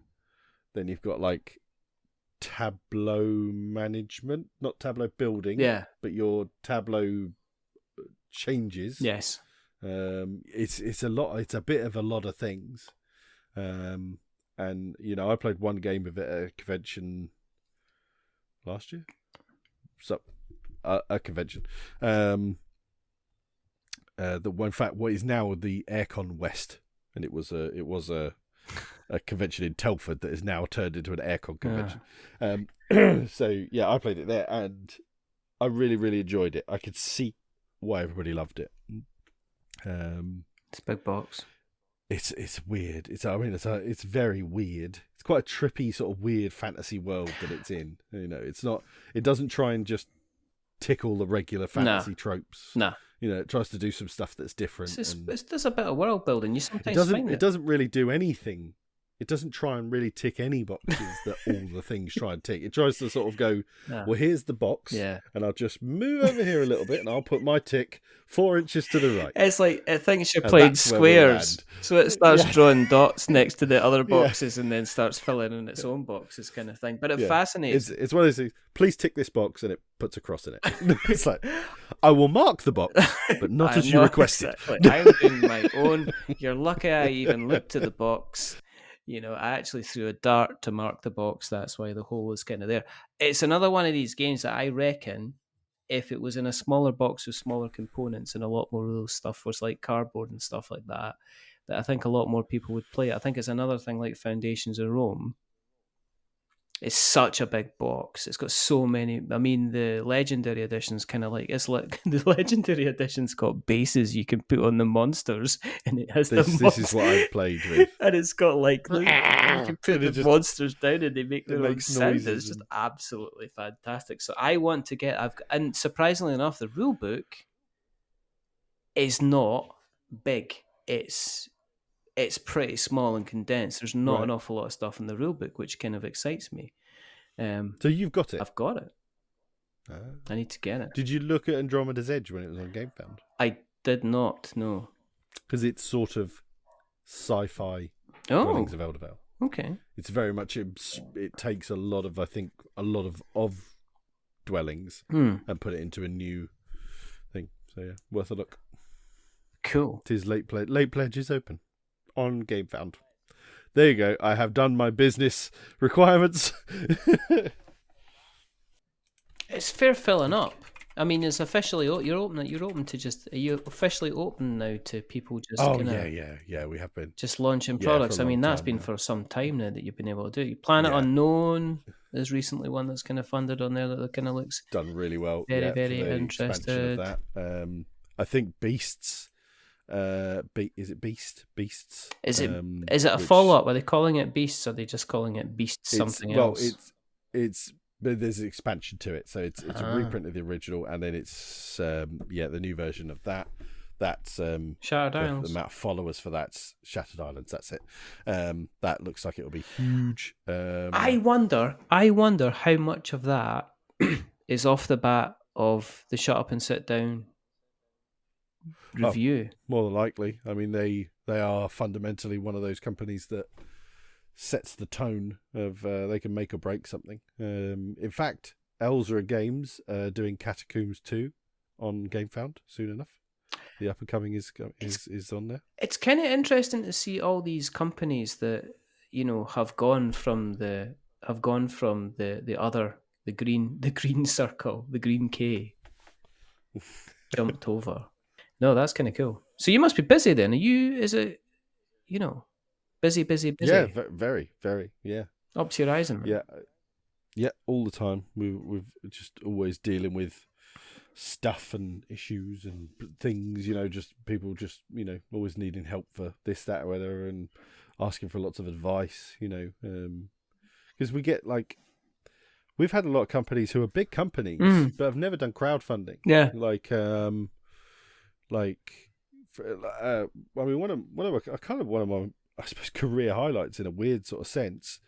[SPEAKER 3] Then you've got like tableau management, not tableau building, but your tableau changes.
[SPEAKER 2] Yes.
[SPEAKER 3] It's a lot. It's a bit of a lot of things. And I played one game of it at a convention last year. So a convention. In fact, what is now the Aircon West, and it was a convention in Telford that is now turned into an Aircon convention. So yeah, I played it there, and I really, really enjoyed it. I could see why everybody loved it.
[SPEAKER 2] It's a big box.
[SPEAKER 3] It's weird. It's very weird. It's quite a trippy sort of weird fantasy world that it's in. It doesn't try and just tick all the regular fantasy tropes.
[SPEAKER 2] No.
[SPEAKER 3] It tries to do some stuff that's different.
[SPEAKER 2] It does a bit of world building. You sometimes
[SPEAKER 3] it doesn't really do anything. It doesn't try and really tick any boxes that all the things try and tick. It tries to sort of go, well, here's the box, and I'll just move over here a little bit, and I'll put my tick 4 inches to the right.
[SPEAKER 2] It's like it thinks you played squares, so it starts drawing dots next to the other boxes, and then starts filling in its own boxes, kind of thing. But it fascinates.
[SPEAKER 3] It's one of those things. Please tick this box, and it puts a cross in it. It's like, I will mark the box, but not as you requested.
[SPEAKER 2] Exactly. I'm doing my own. You're lucky I even looked to the box. I actually threw a dart to mark the box. That's why the hole is kind of there. It's another one of these games that I reckon if it was in a smaller box with smaller components and a lot more of those stuff was like cardboard and stuff like that I think a lot more people would play it. I think it's another thing like Foundations of Rome. It's such a big box. It's got so many. I mean, the Legendary Edition's kind of like, it's like the Legendary Edition's got bases you can put on the monsters, and it has
[SPEAKER 3] this is what I've played with.
[SPEAKER 2] And it's got like, you can put the monsters down and they make their own sound. It's just absolutely fantastic. So I want to get, and surprisingly enough, the rule book is not big. It's pretty small and condensed. There's not an awful lot of stuff in the rule book, which kind of excites me.
[SPEAKER 3] So you've got it?
[SPEAKER 2] I've got it. I need to get it.
[SPEAKER 3] Did you look at Andromeda's Edge when it was on GameFound?
[SPEAKER 2] I did not, no.
[SPEAKER 3] Because it's sort of sci-fi Dwellings of Eldervale.
[SPEAKER 2] Okay.
[SPEAKER 3] It's very much, it takes a lot of Dwellings and put it into a new thing. So yeah, worth a look.
[SPEAKER 2] Cool.
[SPEAKER 3] It is late pledge is open on GameFound. There you go. I have done my business requirements.
[SPEAKER 2] It's fair filling up. I mean, it's officially you're open to just. Are you officially open now to people just?
[SPEAKER 3] Yeah. We have been
[SPEAKER 2] just launching products. I mean, that's been for some time now that you've been able to do. Planet Unknown is recently one that's kind of funded on there that kind of looks
[SPEAKER 3] done really well.
[SPEAKER 2] Very, very interested.
[SPEAKER 3] Of that. I think Beasts. Is it Beasts?
[SPEAKER 2] Is it a follow up? Are they calling it Beasts? Or are they just calling it Beasts something else?
[SPEAKER 3] But there's an expansion to it, so it's a reprint of the original, and then it's the new version of that. That's
[SPEAKER 2] Shattered Islands.
[SPEAKER 3] The amount of followers for that's Shattered Islands. That's it. That looks like it'll be huge.
[SPEAKER 2] I wonder how much of that is off the bat of the Shut Up and Sit Down review.
[SPEAKER 3] More than likely. I mean, they are fundamentally one of those companies that sets the tone of they can make or break something. In fact, Elzra Games doing Catacombs 2 on GameFound soon enough. The up and coming is on there. It's
[SPEAKER 2] kind of interesting to see all these companies that have gone from the green circle, the green K, jumped over. No, that's kind of cool. So you must be busy then. Busy?
[SPEAKER 3] Yeah, very, very, yeah.
[SPEAKER 2] Up to your eyes in.
[SPEAKER 3] Yeah. Yeah, all the time. We're just always dealing with stuff and issues and things, just people just, always needing help for this, that, or whatever, and asking for lots of advice, because we get we've had a lot of companies who are big companies but have never done crowdfunding.
[SPEAKER 2] Yeah.
[SPEAKER 3] One of my, I suppose, career highlights in a weird sort of sense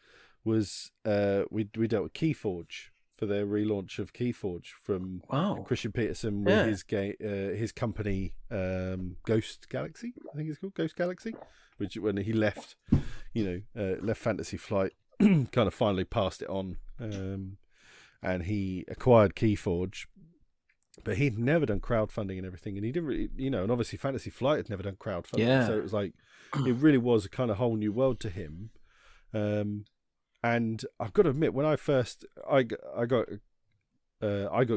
[SPEAKER 3] was we dealt with Keyforge for their relaunch of Keyforge from Christian Peterson with his company Ghost Galaxy, I think it's called Ghost Galaxy, which when he left, left Fantasy Flight, kind of finally passed it on, and he acquired Keyforge. But he'd never done crowdfunding and everything, and he didn't really, and obviously Fantasy Flight had never done crowdfunding, so it was it really was a kind of whole new world to him. And I've got to admit, when I first I got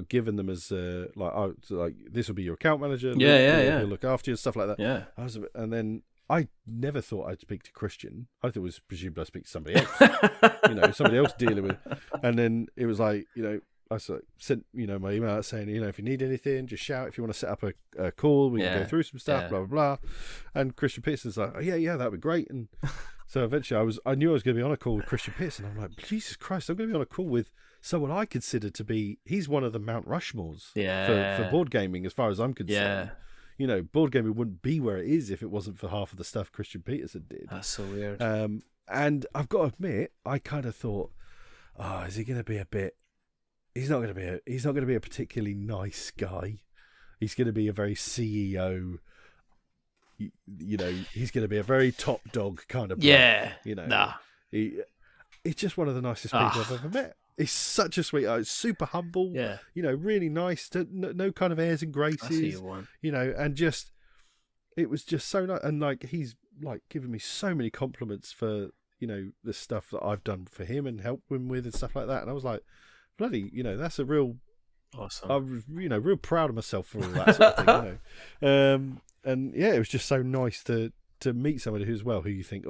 [SPEAKER 3] given them as this will be your account manager, he'll look after you and stuff like that.
[SPEAKER 2] Yeah,
[SPEAKER 3] and then I never thought I'd speak to Christian. I thought it was presumed I'd speak to somebody else, somebody else dealing with. And then it was I sent my email out saying, if you need anything, just shout. If you want to set up a call, we can go through some stuff, blah blah blah. And Christian Peterson's like, oh, yeah, that'd be great. And so eventually I knew I was going to be on a call with Christian Peterson. I'm like, Jesus Christ, I'm going to be on a call with someone I consider to be, he's one of the Mount Rushmores for board gaming, as far as I'm concerned. Board gaming wouldn't be where it is if it wasn't for half of the stuff Christian Peterson did.
[SPEAKER 2] That's so weird.
[SPEAKER 3] And I've got to admit, I kind of thought, is he going to be a bit? He's not going to be a particularly nice guy. He's going to be a very CEO. He's going to be a very top dog kind of bloke, he's just one of the nicest people I've ever met. He's such a sweetheart. Super humble. Really nice. No kind of airs and graces.
[SPEAKER 2] That's who you want.
[SPEAKER 3] And just it was just so nice. And he's giving me so many compliments for the stuff that I've done for him and helped him with and stuff like that. And I was like, bloody, that's a real
[SPEAKER 2] awesome.
[SPEAKER 3] I was real proud of myself for all that sort of thing. And it was just so nice to meet somebody who you think,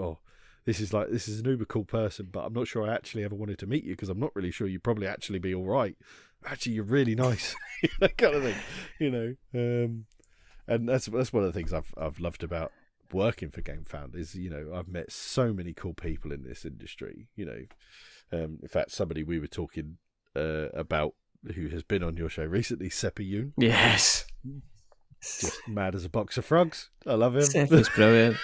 [SPEAKER 3] this is an uber cool person, but I'm not sure I actually ever wanted to meet you because I'm not really sure you'd probably actually be all right. Actually, you're really nice, that kind of thing, and that's one of the things I've loved about working for GameFound is, I've met so many cool people in this industry, in fact, somebody we were talking about who has been on your show recently, Seppi Yoon.
[SPEAKER 2] Yes.
[SPEAKER 3] Just mad as a box of frogs. I love him.
[SPEAKER 2] Seppi's brilliant.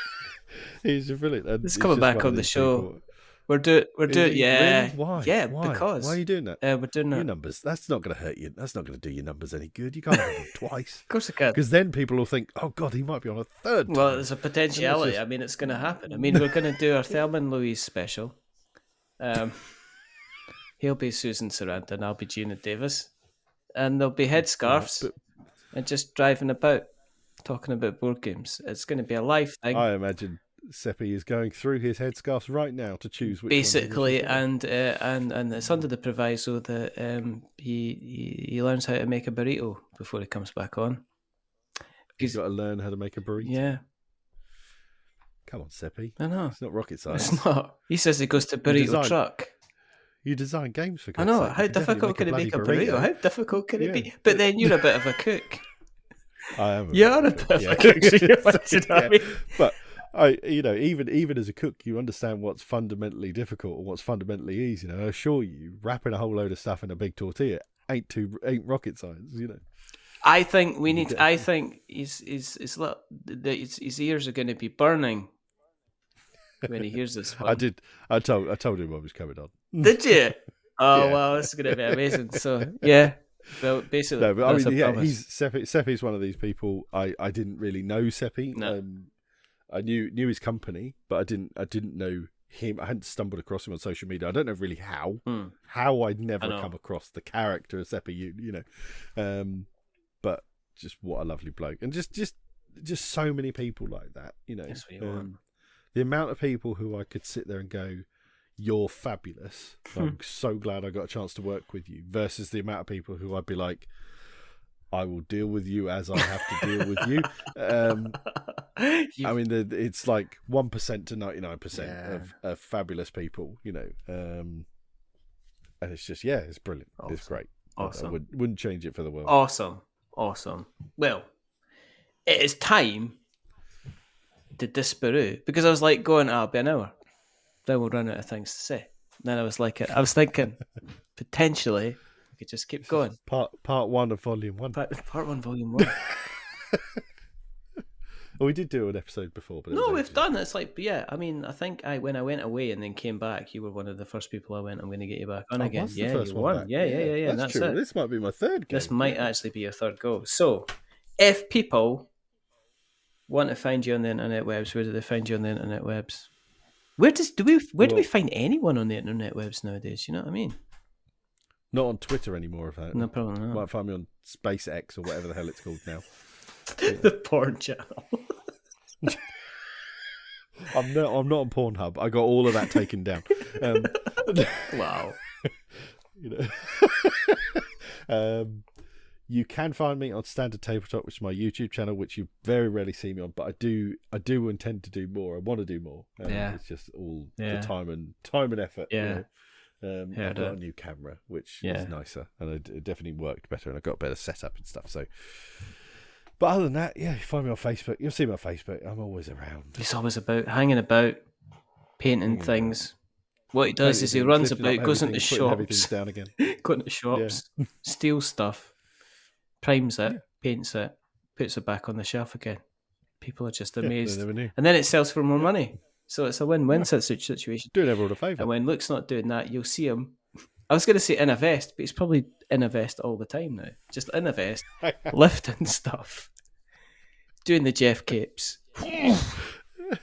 [SPEAKER 3] He's brilliant.
[SPEAKER 2] He's coming back on the show.
[SPEAKER 3] People.
[SPEAKER 2] We're doing,
[SPEAKER 3] Really? Why?
[SPEAKER 2] Yeah,
[SPEAKER 3] Why?
[SPEAKER 2] because.
[SPEAKER 3] Why are you doing that?
[SPEAKER 2] We're doing
[SPEAKER 3] your
[SPEAKER 2] that.
[SPEAKER 3] numbers. That's not going to hurt you. That's not going to do your numbers any good. You can't have them twice.
[SPEAKER 2] Of course it can.
[SPEAKER 3] Because then people will think, oh God, he might be on a third time.
[SPEAKER 2] Well, there's a potentiality. I mean, it's going to happen. I mean, we're going to do our Thelma and Louise special. He'll be Susan Sarandon and I'll be Gina Davis. And there'll be headscarves and just driving about, talking about board games. It's going to be a live thing.
[SPEAKER 3] I imagine Seppi is going through his headscarves right now to choose which
[SPEAKER 2] basically, and it's under the proviso that he learns how to make a burrito before he comes back on.
[SPEAKER 3] He's got to learn how to make a burrito.
[SPEAKER 2] Yeah.
[SPEAKER 3] Come on, Seppi.
[SPEAKER 2] I know.
[SPEAKER 3] It's not rocket science.
[SPEAKER 2] It's not. He says he goes to burrito truck.
[SPEAKER 3] You design games for
[SPEAKER 2] I know. How difficult can it make a burrito? How difficult can it be? But then you're a bit of a cook.
[SPEAKER 3] I am.
[SPEAKER 2] You're a bit of a cook. So I mean?
[SPEAKER 3] But even as a cook, you understand what's fundamentally difficult and what's fundamentally easy. I assure you, wrapping a whole load of stuff in a big tortilla ain't rocket science.
[SPEAKER 2] I think we need. I think his ears are going to be burning when he hears this one.
[SPEAKER 3] I told him I was coming on.
[SPEAKER 2] Did you? Oh wow, this is going to be amazing. So yeah. Well, basically,
[SPEAKER 3] no, but I mean, Seppi's one of these people. I didn't really know Seppi.
[SPEAKER 2] No.
[SPEAKER 3] I knew his company, but I didn't know him. I hadn't stumbled across him on social media. I don't know really how I'd never come across the character of Seppi. But just what a lovely bloke, and just so many people like that.
[SPEAKER 2] That's what you want.
[SPEAKER 3] The amount of people who I could sit there and go, you're fabulous. I'm so glad I got a chance to work with you. Versus the amount of people who I'd be like, I will deal with you as I have to deal with you. I mean, it's like 1% to 99% of fabulous people, And And it's just, it's brilliant. Awesome. It's great.
[SPEAKER 2] Awesome.
[SPEAKER 3] I wouldn't change it for the world.
[SPEAKER 2] Awesome. Well, it is time to disparoo, because I was like going, it'll be an hour. Then we'll run out of things to say. Then I was thinking, potentially, we could just keep going.
[SPEAKER 3] Part 1 of Volume 1.
[SPEAKER 2] Part 1, Volume 1.
[SPEAKER 3] Well, we did do an episode before, but
[SPEAKER 2] we've done. It's like, I mean, I think when I went away and then came back, you were one of the first people I went, I'm going to get you back on again.
[SPEAKER 3] Yeah, the first
[SPEAKER 2] you
[SPEAKER 3] one
[SPEAKER 2] won. Yeah.
[SPEAKER 3] That's true.
[SPEAKER 2] It.
[SPEAKER 3] This might be my third game.
[SPEAKER 2] This might actually be your third go. So, if people want to find you on the internet webs, where do they find you on the internet webs? Where do we find anyone on the internet webs nowadays? You know what I mean?
[SPEAKER 3] Not on Twitter anymore.
[SPEAKER 2] No problem.
[SPEAKER 3] You might find me on SpaceX or whatever the hell it's called now.
[SPEAKER 2] The porn channel.
[SPEAKER 3] I'm not on Pornhub. I got all of that taken down.
[SPEAKER 2] Wow.
[SPEAKER 3] You can find me on Standard Tabletop, which is my YouTube channel, which you very rarely see me on, but I do intend to do more. I want to do more. It's just all the time and effort.
[SPEAKER 2] Yeah.
[SPEAKER 3] I've got a new camera, which is nicer, and it definitely worked better, and I got better setup and stuff. So, but other than that, you find me on Facebook. You'll see me on Facebook. I'm always around.
[SPEAKER 2] He's always hanging about, painting things. What he does is he runs about, goes into shops,
[SPEAKER 3] down again.
[SPEAKER 2] Goes into shops, steals stuff, primes it, paints it, puts it back on the shelf again. People are just amazed, and then it sells for more money. So it's a win-win situation.
[SPEAKER 3] Doing everyone a favour.
[SPEAKER 2] And when Luke's not doing that, you'll see him. I was going to say in a vest, but he's probably in a vest all the time now. Just in a vest, lifting stuff, doing the Geoff Capes,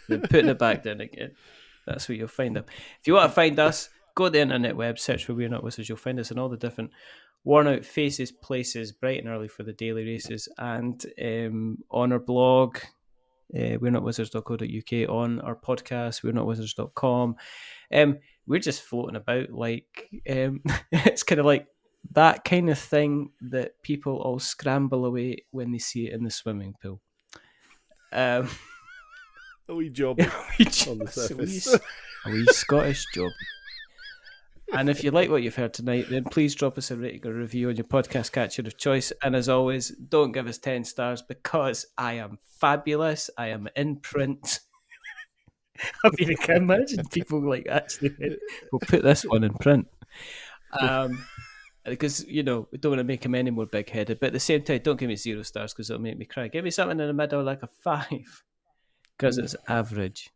[SPEAKER 2] then putting it back down again. That's where you'll find him. If you want to find us, go to the internet web, search for We're Not Wizards. You'll find us in all the different worn out faces, places, bright and early for the daily races, and on our blog, we're not wizards.co.uk, on our podcast, we're not wizards.com. We're just floating about like it's kind of like that kind of thing that people all scramble away when they see it in the swimming pool.
[SPEAKER 3] A wee job on the surface.
[SPEAKER 2] A wee Scottish job. And if you like what you've heard tonight, then please drop us a rating or review on your podcast catcher of choice. And as always, don't give us 10 stars, because I am fabulous. I am in print. I mean, I can imagine people like actually, we'll put this one in print. Because, we don't want to make him any more big-headed. But at the same time, don't give me 0 stars, because it'll make me cry. Give me something in the middle, like a 5, because it's average.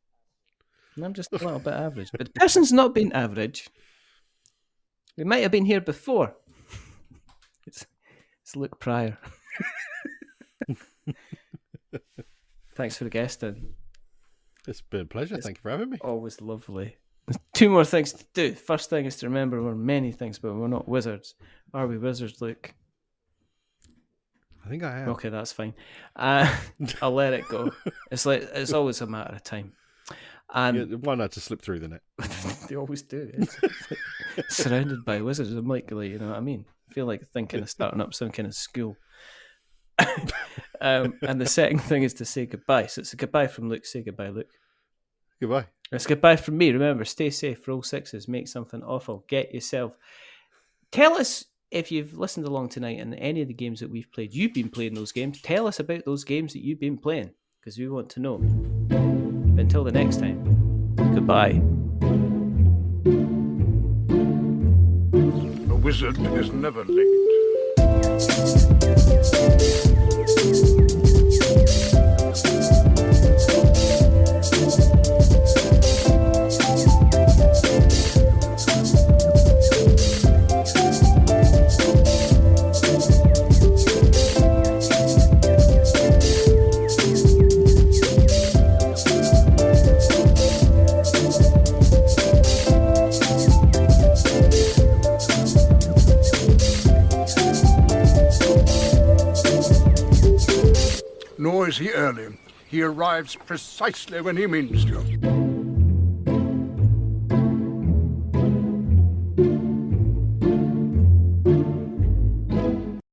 [SPEAKER 2] And I'm just a little bit average. But the person's not been average. We might have been here before. It's Luke Pryor. Thanks for the guesting.
[SPEAKER 3] It's been a pleasure. Thank you for having me.
[SPEAKER 2] Always lovely. There's 2 more things to do. First thing is to remember we're many things, but we're not wizards. Are we wizards, Luke?
[SPEAKER 3] I think I am.
[SPEAKER 2] Okay, that's fine. I'll let it go. It's always a matter of time. And
[SPEAKER 3] why not to slip through the net?
[SPEAKER 2] They always do. Surrounded by wizards. I'm like, you know what I mean? I feel like thinking of starting up some kind of school. And the second thing is to say goodbye. So it's a goodbye from Luke. Say goodbye, Luke.
[SPEAKER 3] Goodbye.
[SPEAKER 2] It's goodbye from me. Remember, stay safe, roll 6s, make something awful, get yourself. Tell us if you've listened along tonight and any of the games that we've played, you've been playing those games. Tell us about those games that you've been playing, because we want to know. Until the next time, goodbye.
[SPEAKER 4] A wizard is never late. Nor is he early. He arrives precisely when he means to.